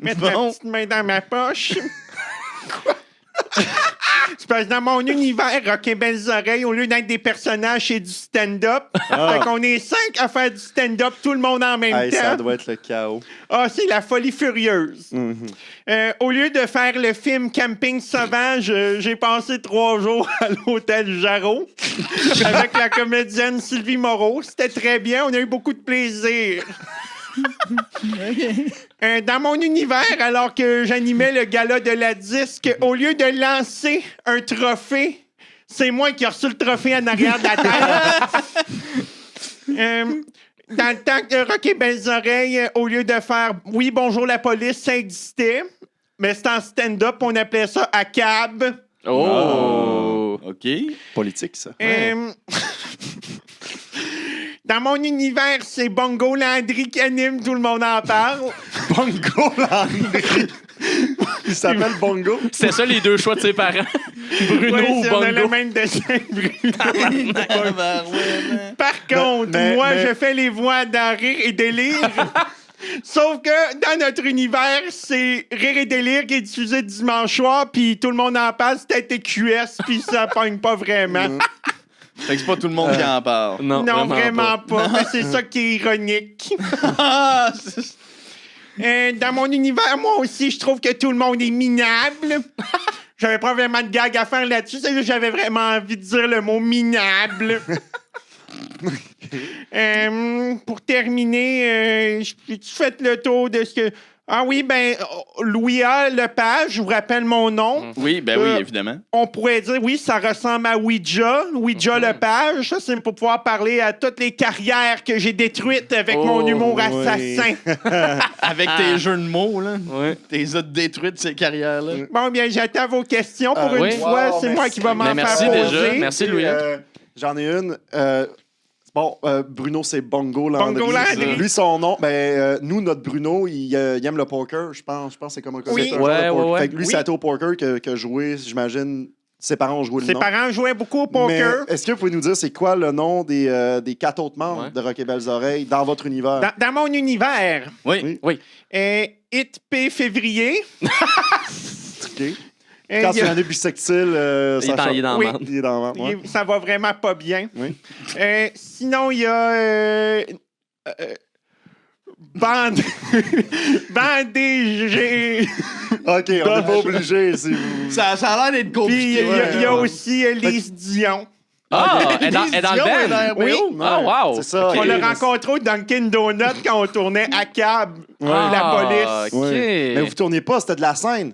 mettre ma Bon. petite main dans ma poche. C'est parce que dans mon univers, Rock et Belles Oreilles, au lieu d'être des personnages, c'est du stand-up. Fait qu'on est 5 à faire du stand-up, tout le monde en même Hey, temps. ça doit être le chaos. Ah, c'est la folie furieuse. Au lieu de faire le film Camping Sauvage, j'ai passé 3 jours à l'hôtel Jarreau avec la comédienne Sylvie Moreau. C'était très bien, on a eu beaucoup de plaisir. Dans mon univers, alors que j'animais le gala de la disque, au lieu de lancer un trophée, c'est moi qui ai reçu le trophée en arrière de la tête. Dans le temps que Rock et Belles Oreilles, au lieu de faire « Oui, bonjour la police », ça existait. Mais c'était en stand-up, on appelait ça « à cab Oh! OK. Politique, ça. Dans mon univers, c'est Bongo Landry qui anime, tout le monde en parle. Bongo Landry. Il s'appelle Bongo. C'était ça les deux choix de ses parents. Bruno Ouais, ou si on a le Bongo? même dessin, Bruno. Par contre, Mais- moi, mais- je fais les voix dans Rire et Délire. Sauf que dans notre univers, c'est Rire et Délire qui est diffusé dimanche soir, puis tout le monde en parle, c'était TQS, puis ça pogne pas vraiment. Fait que c'est pas tout le monde qui en parle. Non, Non, vraiment pas. Mais c'est ça qui est ironique. Ah, Dans mon univers, moi aussi, je trouve que tout le monde est minable. J'avais pas vraiment de gag à faire là-dessus. C'est juste que j'avais vraiment envie de dire le mot minable. Pour terminer, j'ai-tu fait le tour de ce que... Ah oui, ben, Louis A. Lepage, je vous rappelle mon nom. oui, ben oui, évidemment. On pourrait dire, oui, ça ressemble à Ouija Lepage. Ça, c'est pour pouvoir parler à toutes les carrières que j'ai détruites avec mon humour oui. assassin. Avec tes jeux de mots, là. Ouais. T'es détruites, ces carrières-là. Bon, bien, j'attends vos questions. Pour une oui. fois, Wow, c'est moi merci. qui va m'en Mais faire merci poser. déjà. Merci, Louis. J'en ai une. Bruno, c'est Bongo Landry. Bongo Landry. Lui, son nom, nous, notre Bruno, il aime le poker, je pense. Je pense que c'est comme un Oui. un joueur de Ouais, poker. ouais, ouais. Fait que lui, Oui. c'est au poker que joué, j'imagine. Ses parents ont joué le Ses nom. parents jouaient beaucoup au poker. Mais est-ce que vous pouvez nous dire c'est quoi le nom des 4 autres membres Ouais. de Rock et Belles Oreilles dans votre univers? Dans mon univers, Oui. Hit P. Février. OK. Quand il y a- c'est un bisextile, ça change. il est dans Oui. la merde. Il est dans le ventre, ouais. Ça va vraiment pas bien. Oui. Sinon, il y a... Bande... Bandé... OK, on n'est pas obligé si vous... Ça a l'air d'être Puis compliqué. il y a aussi Lise Dion. Ah, elle est dans le band. Oui. Ah, wow. C'est ça. On OK. l'a rencontré au Dunkin' Donut quand on tournait à cab. La Ah, police. OK. Ouais. Mais vous tournez pas, c'était de la scène.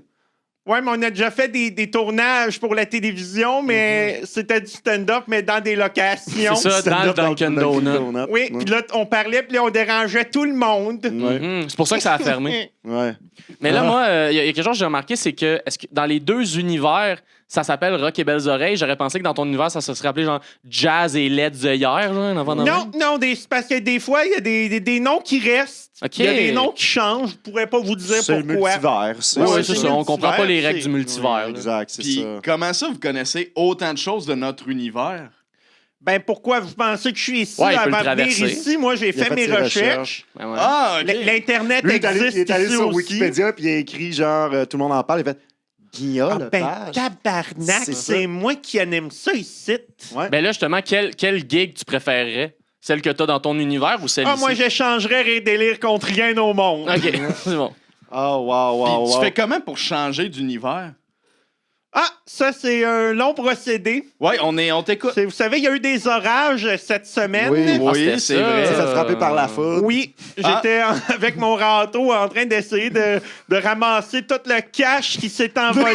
Ouais, mais on a déjà fait des tournages pour la télévision, mais c'était du stand-up, mais dans des locations. C'est ça, dans le Dunkin' Donut. Oui, puis là, on parlait, puis là, on dérangeait tout le monde. Ouais. C'est pour ça que ça a fermé. Ouais. Mais là, moi, il y a quelque chose que j'ai remarqué, c'est que, est-ce que dans les deux univers, ça s'appelle Rock et Belles Oreilles, j'aurais pensé que dans ton univers, ça se serait appelé genre Jazz et Led the Hier, genre, un avant Non, parce que des fois, il y a des noms qui restent. OK. Il y a des noms qui changent. Je pourrais pas vous dire C'est le pourquoi. multivers. Ouais, Ouais, c'est c'est ça. On multivers, comprend pas les règles c'est- du multivers. là. Exact, c'est Puis ça. comment ça, vous connaissez autant de choses de notre univers? Ben, pourquoi vous pensez que je suis ici Ouais, il peut le avant de venir traverser. ici? Moi, j'ai Il a fait mes ses recherches. Ben ouais. Ah, OK. L'Internet Lui, il est allé existe sur ici aussi. Wikipédia puis il a écrit genre tout le monde en parle. Il a fait Guilla, le Ben, page. tabarnak, C'est c'est ça. moi qui aime ça ici. Ouais. Ben là, justement, quelle gig tu préférerais? Celle que t'as dans ton univers ou celle-ci? Ah, moi, j'échangerais Ray Délire contre rien au monde. OK, c'est bon. Oh, wow, Puis wow, tu wow. fais comment pour changer d'univers? Ah, ça, c'est un long procédé. Ouais, on t'écoute. Vous savez, il y a eu des orages cette semaine. Oui, Ah, c'était c'est ça. vrai. Ça fait frapper par la foudre. Oui, j'étais avec mon râteau en train d'essayer de ramasser tout le cash qui s'est envolé.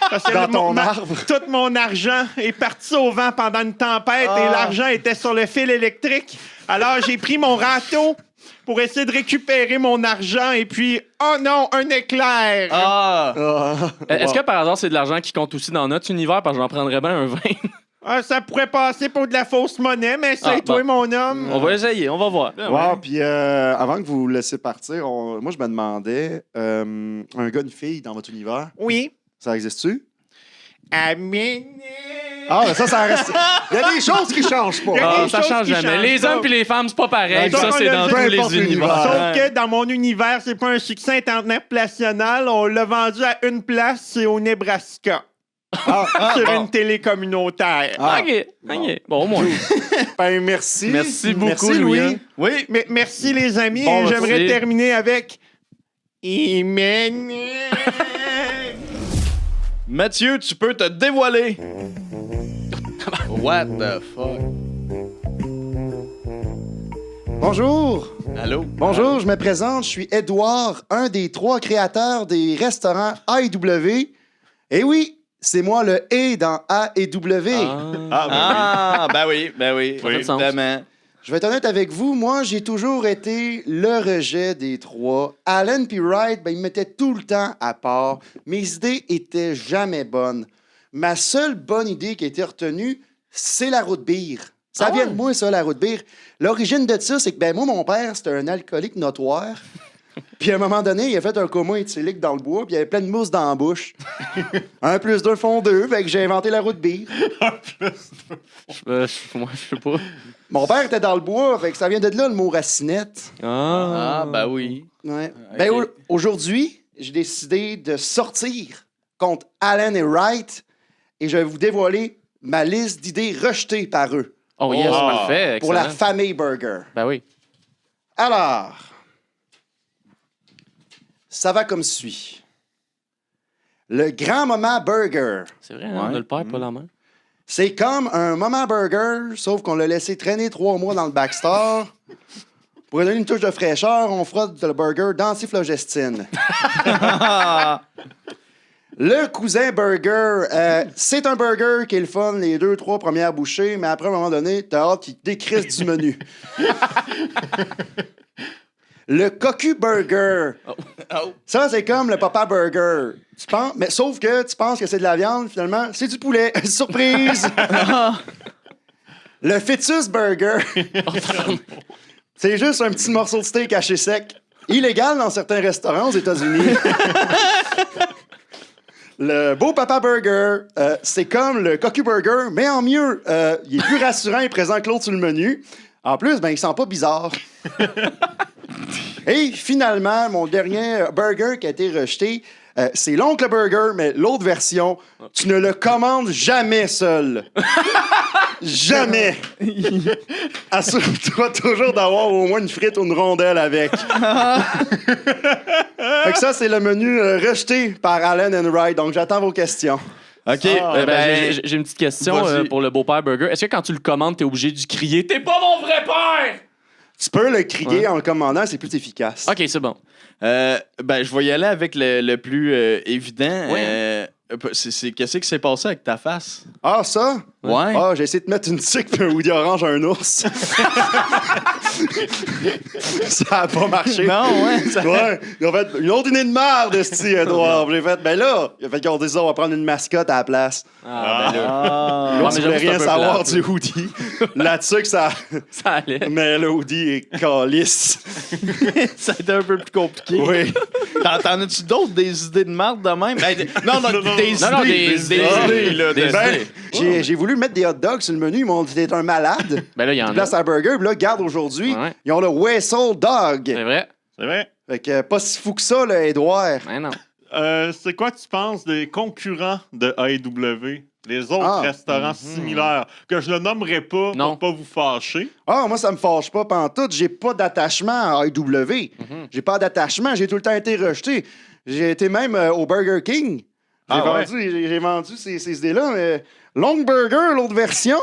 Parce que Dans ton arbre. Tout mon argent est parti au vent pendant une tempête et l'argent était sur le fil électrique. Alors, j'ai pris mon râteau pour essayer de récupérer mon argent et puis, oh non, un éclair! Ah! Ah. Est-ce que par hasard, c'est de l'argent qui compte aussi dans notre univers? Parce que j'en prendrais bien un 20. Ah, ça pourrait passer pour de la fausse monnaie, mais c'est toi, bon. mon homme. On va essayer, on va voir. Wow, puis avant que vous vous laissiez partir, moi, je me demandais, un gars, une fille dans votre univers, Oui. ça existe-tu? Amen. Ah, mais ça reste... Il y a des choses qui changent pas. Il y a Ah, des ça choses change qui jamais. changent Les pas. hommes et les femmes, c'est pas pareil. Ça, Ça, on c'est l'a dans dit. tous Peu les importe univers. l'univers. Sauf que dans mon univers, c'est pas un succès international. On l'a vendu à une place, c'est au Nebraska. Sur une télé communautaire. Ah. OK. Bon, au moins. Ben, merci. Merci beaucoup, Merci, Louis. Louis. Oui. Mais merci, les amis. Bon, et j'aimerais merci. terminer avec... Amen. Mathieu, tu peux te dévoiler. What the fuck? Bonjour. Allô? Bonjour, je me présente. Je suis Édouard, un des 3 créateurs des restaurants A&W. Et oui, c'est moi le « et » dans A et W. Ah, ben oui, Ça fait du sens. évidemment. Je vais être honnête avec vous, moi, j'ai toujours été le rejet des 3. Alan puis Wright, ben, ils me mettaient tout le temps à part. Mes idées étaient jamais bonnes. Ma seule bonne idée qui a été retenue, c'est la route bière. Ça vient de moi, ça, la route bière. L'origine de ça, c'est que ben, moi, mon père, c'était un alcoolique notoire. Puis à un moment donné, il a fait un coma éthylique dans le bois, puis il y avait plein de mousse dans la bouche. 1 + 2 font 2, fait que j'ai inventé la route bière. Moi, je sais pas. Mon père était dans le bois, fait que ça vient de là le mot racinette. Ah, ben oui. Ouais. Ok. Ben, aujourd'hui, j'ai décidé de sortir contre Allen et Wright et je vais vous dévoiler ma liste d'idées rejetées par eux Oh, yes, parfait. pour la Excellent. famille Burger. Ben oui. Alors, ça va comme suit. Le grand moment burger. C'est vrai, hein, on ne le perd pas la main. C'est comme un moment burger, sauf qu'on l'a laissé traîner 3 mois dans le backstore. Pour lui donner une touche de fraîcheur, on frotte le burger d'antiflogestine. Le cousin burger, c'est un burger qui est le fun les 2-3 premières bouchées, mais après, à un moment donné, t'as hâte qu'il décrisse du menu. Le cocu burger. Ça, c'est comme le papa burger. Tu penses, mais sauf que tu penses que c'est de la viande, finalement, c'est du poulet. Surprise! Le fœtus burger. C'est juste un petit morceau de steak haché sec. Illégal dans certains restaurants aux États-Unis. Le beau papa burger, c'est comme le cocu burger, mais en mieux. Il est plus rassurant et présent que l'autre sur le menu. En plus, ben, il sent pas bizarre. Et finalement, mon dernier burger qui a été rejeté, c'est l'oncle burger, mais l'autre version. Tu ne le commandes jamais seul. Jamais. Assure-toi toujours d'avoir au moins une frite ou une rondelle avec. Fait que ça, c'est le menu rejeté par Allen and Wright. Donc, j'attends vos questions. OK. J'ai une petite question vas-y. pour le beau-père burger. Est-ce que quand tu le commandes, t'es obligé de crier « T'es pas mon vrai père! Tu peux le crier en le commandant, c'est plus efficace. » OK, c'est bon. Ben, je vais y aller avec le plus évident. Ouais. Qu'est-ce qui s'est passé avec ta face? Ah, ça? Ouais. Ah, j'ai essayé de mettre une tique puis un hoodie orange à un ours. Ça a pas marché. Non, ouais. ça- Ouais, ils ont fait une autre idée de merde, esti, Edouard. J'ai fait, ben là, il a fait qu'ils ont dit ça, on va prendre une mascotte à la place. Ah, ben là, Ah. Là, mais tu j'avoue, voulais c'est un rien peu savoir plate. du hoodie. Là-dessus, ça. ça allait. Mais le hoodie est calice. Ça a été un peu plus compliqué. Oui. T'en as-tu d'autres, des idées de marde de même? Ben, non, des Non, idées. des idées, là. des Ben, idées. j'ai voulu mettre des hot dogs sur le menu. Ils m'ont dit, t'es un malade. Ben là, il y en Place a. à burger. Puis là, garde aujourd'hui, Ouais. ils ont le Whistle Dog. C'est vrai? C'est vrai? Fait que pas si fou que ça, là, Edouard. Ben non. c'est quoi que tu penses des concurrents de AEW? Les autres restaurants similaires, que je ne nommerai pas pour pas vous fâcher. Ah, moi, ça me fâche pas pantoute. J'ai pas d'attachement à AEW. J'ai pas d'attachement. J'ai tout le temps été rejeté. J'ai été même au Burger King. J'ai vendu ces idées-là, mais Long Burger, l'autre version,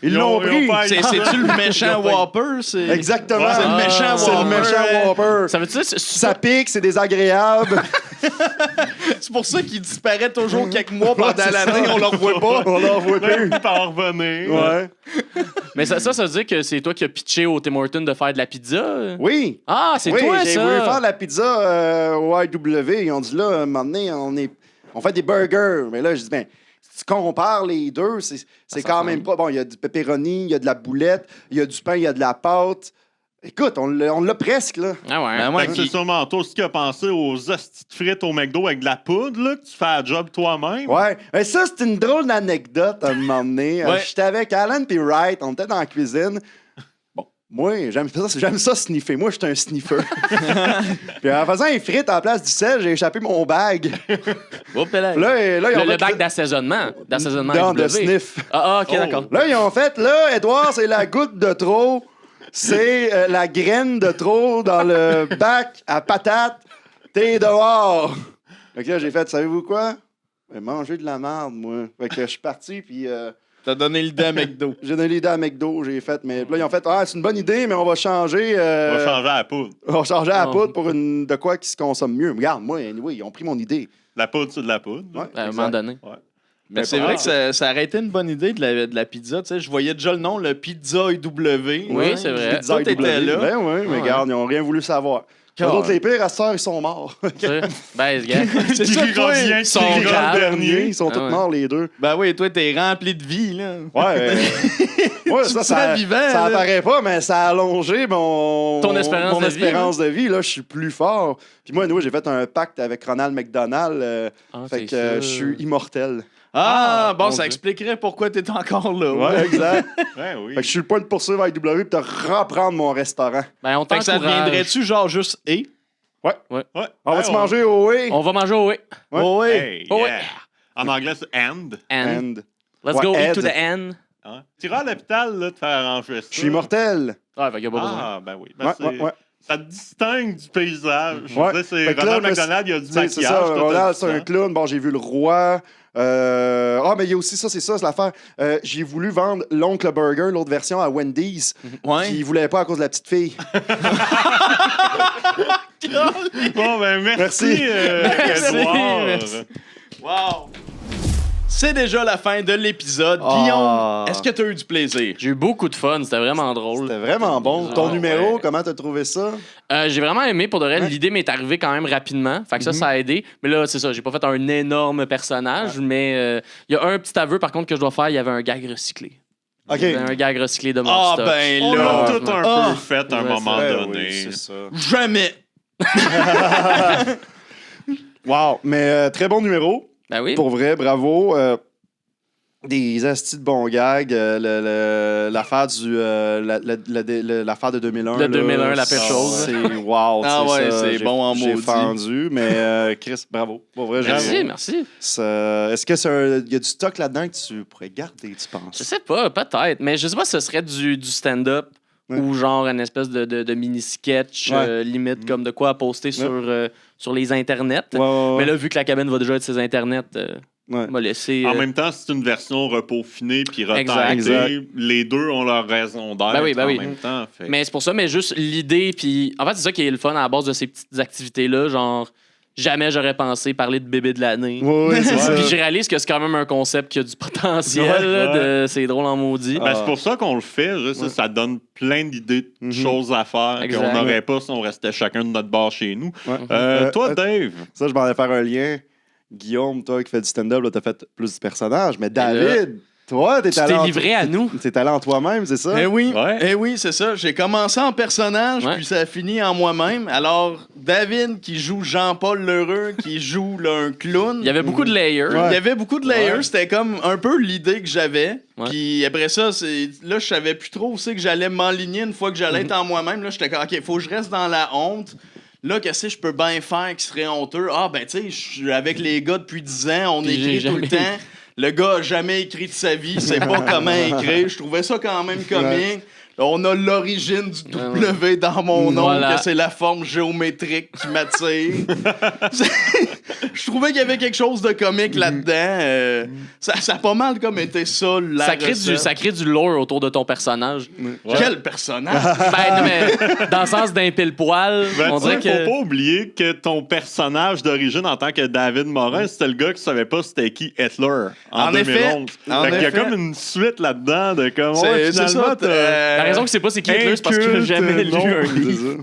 ils l'ont pris. C'est-tu le méchant Whopper? Exactement. C'est le méchant C'est le méchant Whopper. Ça veut dire Ça pique, c'est désagréable. C'est pour ça qu'il disparaît toujours quelques mois pendant l'année, on le revoit pas. On l'en voit plus. Par revenir. Ouais. Mais ça veut dire que c'est toi qui as pitché au Tim Hortons de faire de la pizza? Oui. Ah, c'est toi, ça! J'ai voulu faire de la pizza au IW. Ils ont dit là, à un moment donné, on fait des burgers. Mais là, je dis, ben, si tu compares les deux, c'est quand même pas. Bon, il y a du pepperoni, il y a de la boulette, il y a du pain, il y a de la pâte. Écoute, on l'a presque, là. Ah ouais. Fait que c'est sûrement toi aussi qui a pensé aux hosties de frites au McDo avec de la poudre, là, que tu fais à job toi-même. Ouais. Mais ça, c'est une drôle d'anecdote à un moment donné. J'étais avec Alan et Wright, on était dans la cuisine. Bon, moi, j'aime ça sniffer. Moi, je suis un sniffer. Puis en faisant les frites à la place du sel, j'ai échappé mon bag. Le bac d'assaisonnement. Non, de sniff. Ah, ok, d'accord. Là, ils ont fait, Edouard, c'est la goutte de trop. C'est la graine de trop dans le bac à patates. T'es dehors. Fait que là, j'ai fait, savez-vous quoi? Manger de la merde, moi. Fait que je suis parti, puis... T'as donné l'idée à McDo. J'ai donné l'idée à McDo, j'ai fait, mais là, ils ont fait, c'est une bonne idée, mais on va changer... On va changer à la poudre. On va changer à la poudre pour de quoi qui se consomme mieux. Regarde, moi, anyway, ils ont pris mon idée. La poudre, c'est de la poudre. Ouais, À un moment donné. Ouais. Mais c'est vrai que ça aurait été une bonne idée de la pizza. Tu sais, je voyais déjà le nom, le Pizza IW. Oui, c'est vrai. Pizza Tout était IW. là. Ben oui, mais regarde, ils n'ont rien voulu savoir. Les autres, les pires, à cette heure, ils sont morts. Ben, ce gars. C'est ça, toi. Ils sont Les graves. derniers, ils sont tous ouais. morts, les deux. Ben oui, toi, t'es rempli de vie, là. Ouais, ouais, Tu te sens vivant, ça là. apparaît pas, mais ça a allongé Ton espérance de vie, espérance de vie. Là, je suis plus fort. Puis moi, j'ai fait un pacte avec Ronald McDonald. Fait que je suis immortel. Bon, mon ça Dieu. expliquerait pourquoi t'es encore là. Ouais, exact. Ouais, oui. Fait que je suis le point de poursuivre avec W pour te reprendre mon restaurant. Ben, on Fait que ça t'encourage. deviendrait-tu genre juste et? Ouais. On va-tu manger au way? On va manger au oui. Ouais. Oh, oui. Hey, Oh, yeah. En anglais, c'est and. And. And. Let's Ouais, go Ed. eat to the end. Hein? Tu iras à l'hôpital, là, de faire arranger ça. Je suis immortel. Ouais, fait qu'il y a pas besoin. Ah, ben oui. Ben, Ouais. Ça te distingue du paysage. Je Ouais. veux dire, c'est Fait que là, Ronald McDonald, il y a du Tu sais, maquillage. c'est ça, toi, t'as Ronald, du c'est un sang. clown. Bon, j'ai vu le roi. Mais il y a aussi ça, c'est l'affaire. J'ai voulu vendre l'Oncle Burger, l'autre version, à Wendy's. Ouais. Puis ils voulaient pas à cause de la petite fille. Bon, ben merci, Merci. Edouard. Merci. Wow. C'est déjà la fin de l'épisode. Ah. Guillaume, est-ce que t'as eu du plaisir? J'ai eu beaucoup de fun, c'était vraiment drôle. C'était vraiment bon. Ton Ah, numéro, ouais. comment t'as trouvé ça? J'ai vraiment aimé, pour de vrai, Ouais. l'idée m'est arrivée quand même rapidement. Fait que ça a aidé. Mais là, c'est ça, j'ai pas fait un énorme personnage, mais il y a un petit aveu par contre que je dois faire, il y avait un gag recyclé. OK. Il y avait un gag recyclé de mon Ah, stock. ben On là. l'a là. tout un Ah. peu fait à un Ouais, moment Ben donné. oui, c'est ça. Jamais. Wow. Mais très bon numéro. Ben oui. Pour vrai, bravo. Des astis de bons gags. L'affaire l'affaire de 2001. De 2001, là, la pire chose. C'est wow. Ah tu sais, ouais, ça, c'est j'ai- bon en J'ai maudit. fendu, mais Chris, bravo. Pour vrai, Merci, merci. Est-ce que il y a du stock là-dedans que tu pourrais garder, tu penses? Je sais pas, peut-être. Mais je sais pas si ce serait du stand-up Ouais. ou genre une espèce de mini-sketch, Ouais. limite comme de quoi à poster sur les internets. Ouais. Mais là, vu que la cabine va déjà être sur les internets, Ouais. on va laisser. En même temps, c'est une version peaufinée puis Exact. retentée. Les deux ont leur raison d'être Ben oui, ben en oui. même temps. Fait. Mais c'est pour ça, mais juste l'idée, puis en fait, c'est ça qui est le fun à la base de ces petites activités-là. Genre, jamais j'aurais pensé parler de bébé de l'année. Ouais, c'est ça. Puis je réalise que c'est quand même un concept qui a du potentiel. Ouais, là, c'est drôle en maudit. Ben, c'est pour ça qu'on le fait. Ça donne plein d'idées de choses à faire Exact. qu'on n'aurait pas si on restait chacun de notre bord chez nous. Ouais. Toi, Dave, Ça, je m'en vais faire un lien. Guillaume, toi qui fais du stand-up, là, t'as fait plus de personnages. Mais David, toi, Tu t'es livré à nous. T'es allé en toi-même, c'est ça? Eh oui, Ouais. c'est ça. J'ai commencé en personnage, Ouais. puis ça a fini en moi-même. Alors, David qui joue Jean-Paul Lheureux, qui joue là, un clown. Il y avait beaucoup de layers. Ouais. Il y avait beaucoup de layers, Ouais. c'était comme un peu l'idée que j'avais. Ouais. Puis après ça, là, je savais plus trop où c'est que j'allais m'enligner une fois que j'allais être en moi-même. Là, j'étais comme, OK, faut que je reste dans la honte. Là, qu'est-ce que je peux bien faire qui serait honteux? Ah, ben, tu sais, je suis avec les gars depuis 10 ans, on Puis écrit j'ai tout le jamais- temps. Le gars a jamais écrit de sa vie, sait pas comment écrire. Je trouvais ça quand même comique. On a l'origine du W dans mon nom, Voilà. que c'est la forme géométrique qui m'attire. Je trouvais qu'il y avait quelque chose de comique là-dedans. Ça a pas mal comme été ça, la recette. Ça crée du lore autour de ton personnage. Quel personnage! Ben, non, mais dans le sens d'un pile-poil, Ben, on tu sais, dirait que... faut pas oublier que ton personnage d'origine en tant que David Morin, c'était le gars qui savait pas c'était qui Hitler en En effet. 2011. En Fait qu'il y a effet. comme une suite là-dedans de comme C'est finalement ça. La raison que c'est pas c'est qui Hitler, c'est parce que j'ai jamais lu un livre.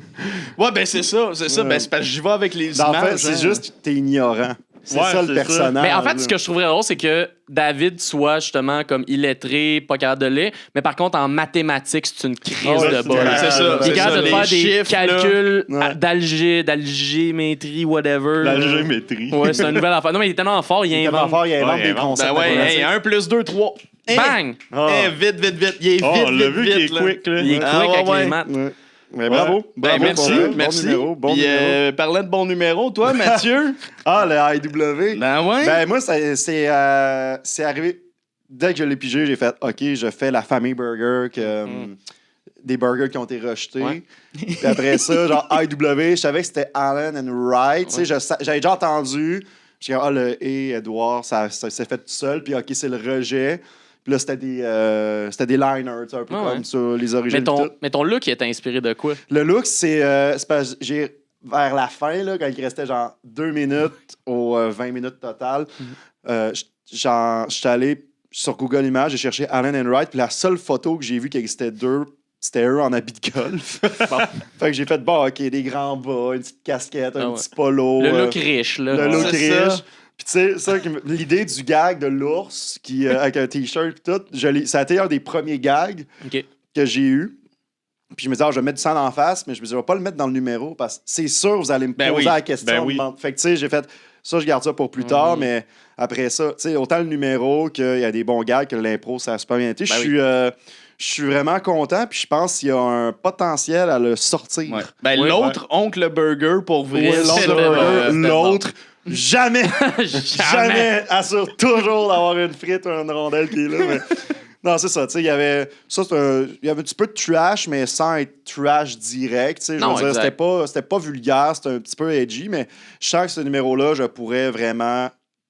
Ouais, ben c'est ça. Ben, c'est parce que j'y vais avec les En images. fait, c'est hein. juste que t'es ignorant. C'est Ouais, ça le c'est personnage. Mais en fait, là. ce que je trouverais drôle, c'est que David soit justement comme illettré, pas capable de lire, mais par contre, en mathématiques, c'est une crise Ah ouais, de c'est bol. C'est ça. Il est c'est capable ça, de les faire des chiffres, là. calculs Ouais. d'algémétrie, whatever. La géométrie. Ouais, c'est un nouvel enfant. Non, mais il est tellement fort, il Tellement invente. fort, il invente Ouais, des il invente. concepts. Ben ouais, mathématiques. hey, 1 plus 2, 3. Bang! Ah. Vite. Il est vite, Oh, on l'a vu vite, qu'il est là. quick, là. Il est quick Ah, ouais, avec ouais. les maths. Ouais. Mais bravo. Ben, Bravo merci, pour vrai. merci. Bon numéro, bon Puis, numéro. parlant de bon numéro, toi, Mathieu? Ah, le IW. Ben ouais. Ben moi, c'est arrivé... Dès que je l'ai pigé, j'ai fait « OK, je fais la famille burger, des burgers qui ont été rejetés. Ouais. Puis après ça, genre IW, je savais que c'était Allen and Wright. Tu sais, j'avais déjà entendu. J'ai dit « Ah, le et Edouard, ça s'est fait tout seul. Puis OK, c'est le rejet. » Puis là, c'était des liners, tu sais, un peu Ah comme ouais. sur les origines. Mais puis tout. ton look, il est inspiré de quoi? Le look, c'est parce que j'ai vers la fin, là, quand il restait genre 2 minutes aux 20 minutes total, je suis allé sur Google Images, j'ai cherché Allen and Wright, puis la seule photo que j'ai vue qui existait d'eux, c'était eux en habit de golf. Fait que j'ai fait, bon, OK, des grands bas, une petite casquette, un Ah ouais. petit polo. Le look riche, là. Le look C'est ça. riche. Puis tu sais, ça, l'idée du gag de l'ours qui avec un t-shirt et tout, ça a été un des premiers gags OK. que j'ai eu. Puis je me disais, je vais mettre du sang en face, mais je me disais, je vais pas le mettre dans le numéro parce que c'est sûr, vous allez me Ben poser oui. la question. Ben oui. Fait que tu sais, j'ai fait, ça, je garde ça pour plus tard, mais après ça, tu sais, autant le numéro qu'il y a des bons gags que l'impro, ça a super bien été. Je suis vraiment content, puis je pense qu'il y a un potentiel à le sortir. Ouais. Ben, Ouais, l'autre, Oncle Burger, pour vrai, Ouais, c'était l'autre, bon. l'autre, jamais, jamais assure toujours d'avoir une frite ou une rondelle qui est là. Mais... Non, c'est ça. Tu sais, il y avait un petit peu de trash, mais sans être trash direct. Tu sais, je Non, veux dire, exact. c'était pas vulgaire, c'était un petit peu edgy, mais je sens que ce numéro-là, je pourrais vraiment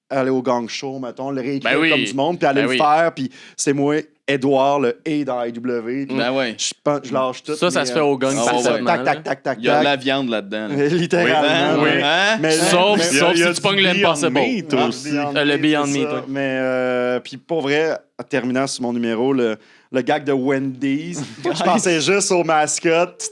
aller au gang show, mettons, le réécrire Ben oui. comme du monde, puis aller Ben le oui. faire, puis c'est moi, Edouard, le A dans IW. puis Ben ouais. je lâche tout. Ça mais, se fait au gang Ah, ouais, parfaitement. Tac, tac, tac, tac, Il y a de tac. la viande là-dedans. là. Littéralement. Oui. oui. Hein? Mais- Sauf mais- si tu pognes du l'Impossible. Beyond Meat Ah, aussi. Le Beyond c'est Meat, ça. ouais. Mais puis pour vrai, en terminant sur mon numéro, le gag de Wendy's, je pensais juste aux mascottes.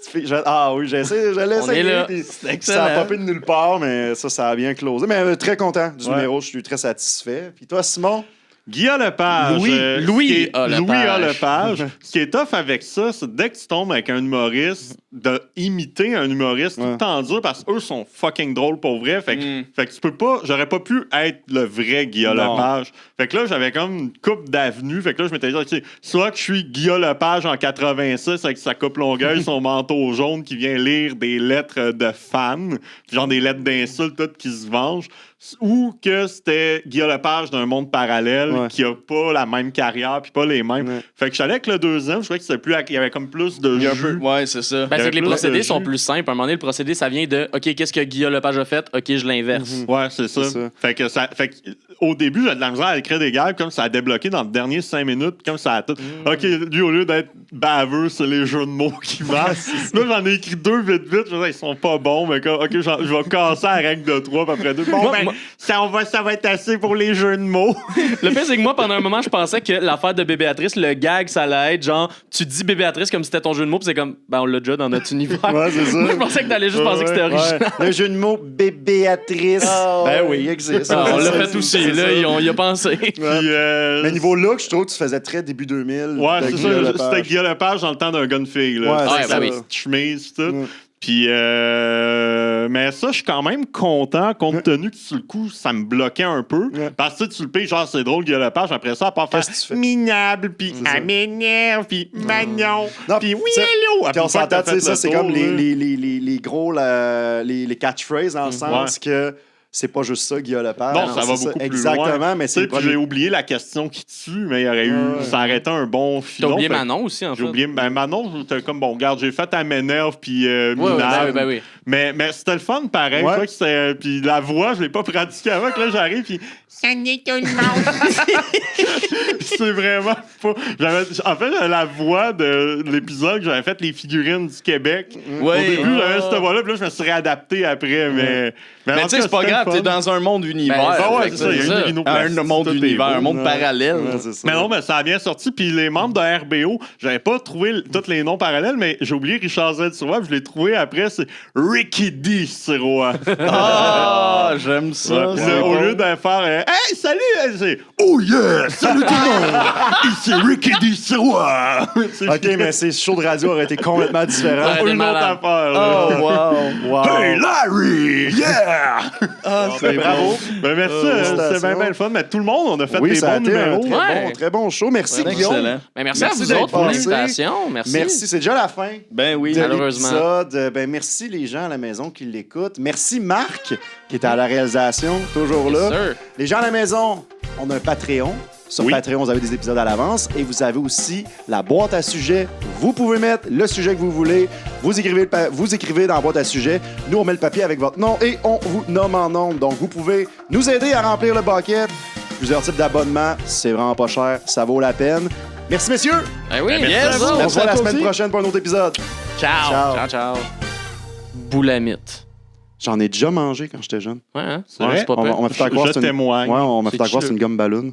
Ah oui, j'ai essayé, je l'ai On est essayé. là. puis C'est Ça excellent. a popé de nulle part, mais ça a bien closé. Mais très content du Ouais. numéro, je suis très satisfait. Puis toi, Simon? Guillaume Lepage. Louis ce qui est- A. Lepage. Louis A. Lepage. Ce qui est tough avec ça, c'est dès que tu tombes avec un humoriste, de imiter un humoriste tout Ouais. le temps dur parce qu'eux sont fucking drôles pour vrai. Fait que tu peux pas. J'aurais pas pu être le vrai Guillaume Non. Lepage. Fait que là, j'avais comme une coupe d'avenue. Fait que là, je m'étais dit, OK, soit que je suis Guillaume Lepage en 86 avec sa coupe longueuil, son manteau jaune qui vient lire des lettres de fans, genre des lettres d'insultes, toutes qui se vengent. Ou que c'était Guillaume Lepage d'un monde parallèle Ouais. qui a pas la même carrière puis pas les mêmes. Ouais. Fait que je suis allé avec le deuxième, je trouvais que c'était plus, il y avait comme plus de Il y a un jus. peu- Ouais, c'est ça. Ben, Il y c'est que les avait plus procédés de sont jus. plus simples. À un moment donné, le procédé, ça vient de OK, qu'est-ce que Guillaume Lepage a fait? OK, je l'inverse. Ouais, c'est ça. C'est ça. Fait que au début, j'avais de la misère à écrire des gags, comme ça a débloqué dans les dernières 5 minutes, comme ça a tout. OK, lui, au lieu d'être baveux, c'est les jeux de mots qui marchent. Là, j'en ai écrit 2 vite. Je me disais, ils sont pas bons, mais comme, OK, je vais casser la règle de 3, puis après 2. Bon, Moi- ben, moi- ça va être assez pour les jeux de mots. Le pire, c'est que moi, pendant un moment, je pensais que l'affaire de Bébéatrice, le gag, ça allait être genre, tu dis Bébéatrice comme si c'était ton jeu de mots, puis c'est comme, ben, on l'a déjà dans notre univers. Ouais, c'est ça. Moi, je pensais que t'allais juste penser que c'était original. Ouais. Le jeu de mots Bébéatrice. Ben oui, il existe. Ah, on l'a C'est fait ça, aussi, c'est là, ça. il a pensé. Puis, Mais niveau look, je trouve que tu faisais très début 2000. Ouais, de c'est Guillaume ça. Lepage. C'était Guillaume Lepage dans le temps d'un gun fig. Là. Ouais, Avec c'est sa ça. petite chemise, tout. Ouais. Puis, mais ça, je suis quand même content, compte tenu que sur le coup, ça me bloquait un peu. Ouais. Parce que tu le payes, genre, c'est drôle, il y a le page. Après ça, à part faire Qu'est-ce que tu fais? minable, puis C'est ça. elle m'énerve, puis Magnon, Non, puis oui, ça- hello. Puis on Après, s'entend, t'as tu sais, fait ça, le c'est tour, comme là. les gros, les catchphrases, dans le sens que c'est pas juste ça, Guillaume Lepage. Non, ça va c'est beaucoup plus Exactement, loin. mais Tu c'est sais, le puis premier- j'ai oublié la question qui tue, mais il y aurait eu. Ouais. Ça aurait été un bon T'as filon. oublié fait que Manon aussi, en fait. J'ai oublié. Ben, Manon, j'étais comme, bon, regarde, j'ai fait à m'énerve, puis Ouais, minable. ben oui. Mais c'était le fun, pareil. Ouais. Tu vois que c'était- Puis la voix, je l'ai pas pratiquée avant, que là, j'arrive, puis Salut tout le monde. c'est vraiment pas. En fait, la voix de l'épisode, j'avais fait les figurines du Québec. Au Ouais. début, j'avais cette voix-là, puis là, je me suis réadapté après, mais. Mais en tu tout sais, cas, c'est pas c'était grave, le t'es fun. dans un monde univers. Ah ouais, Fait c'est que ça, il y a c'est une ça. rhinoplastie, Un monde tout est univers, beau. un monde parallèle. Ouais, c'est ça. Mais non, mais ça a bien sorti. Puis les membres de RBO, j'avais pas trouvé tous les noms parallèles, mais j'ai oublié Richard Z. Sirois, puis je l'ai trouvé après, c'est Ricky D. Sirois. Ah, j'aime ça. Ouais, c'est là, au bon. lieu de faire Hey, salut! C'est Oh yeah! Salut tout le monde! Ici Ricky D. Sirois! C'est OK, mais ces shows de radio auraient été complètement différents. Ouais. une autre malade. affaire. là. Oh, wow. Wow. Hey Larry! Yeah! Ah, c'est Bravo. Ben merci, félicitations. c'est bien le fun. Mais tout le monde, on a fait Oui, des ça a bons été un numéros. Ouais. très bon show. Merci, Ouais, Guillaume. excellent. Ben, merci, Merci à vous d'être autres pour passé. l'invitation. Merci. Merci. C'est déjà la fin Ben oui. de Malheureusement. l'épisode. Ben, merci les gens à la maison qui l'écoutent. Merci Marc, qui est à la réalisation, toujours là. Yes, sir. Les gens à la maison, on a un Patreon. Sur Oui. Patreon, vous avez des épisodes à l'avance et vous avez aussi la boîte à sujets. Vous pouvez mettre le sujet que vous voulez. Vous écrivez dans la boîte à sujets. Nous, on met le papier avec votre nom et on vous nomme en nombre. Donc, vous pouvez nous aider à remplir le bucket. Plusieurs types d'abonnements. C'est vraiment pas cher. Ça vaut la peine. Merci, messieurs. Ben oui, merci yes, à vous. sir. On se voit la à toi semaine aussi. prochaine pour un autre épisode. Ciao. Ciao. Ciao, ciao. Boulamite. J'en ai déjà mangé quand j'étais jeune. Ouais, hein? C'est vrai? c'est pas On pire. m'a fait croire Je que c'est une... témoigne. Ouais, on m'a fait C'est croire que qui, c'est une gomme ballon.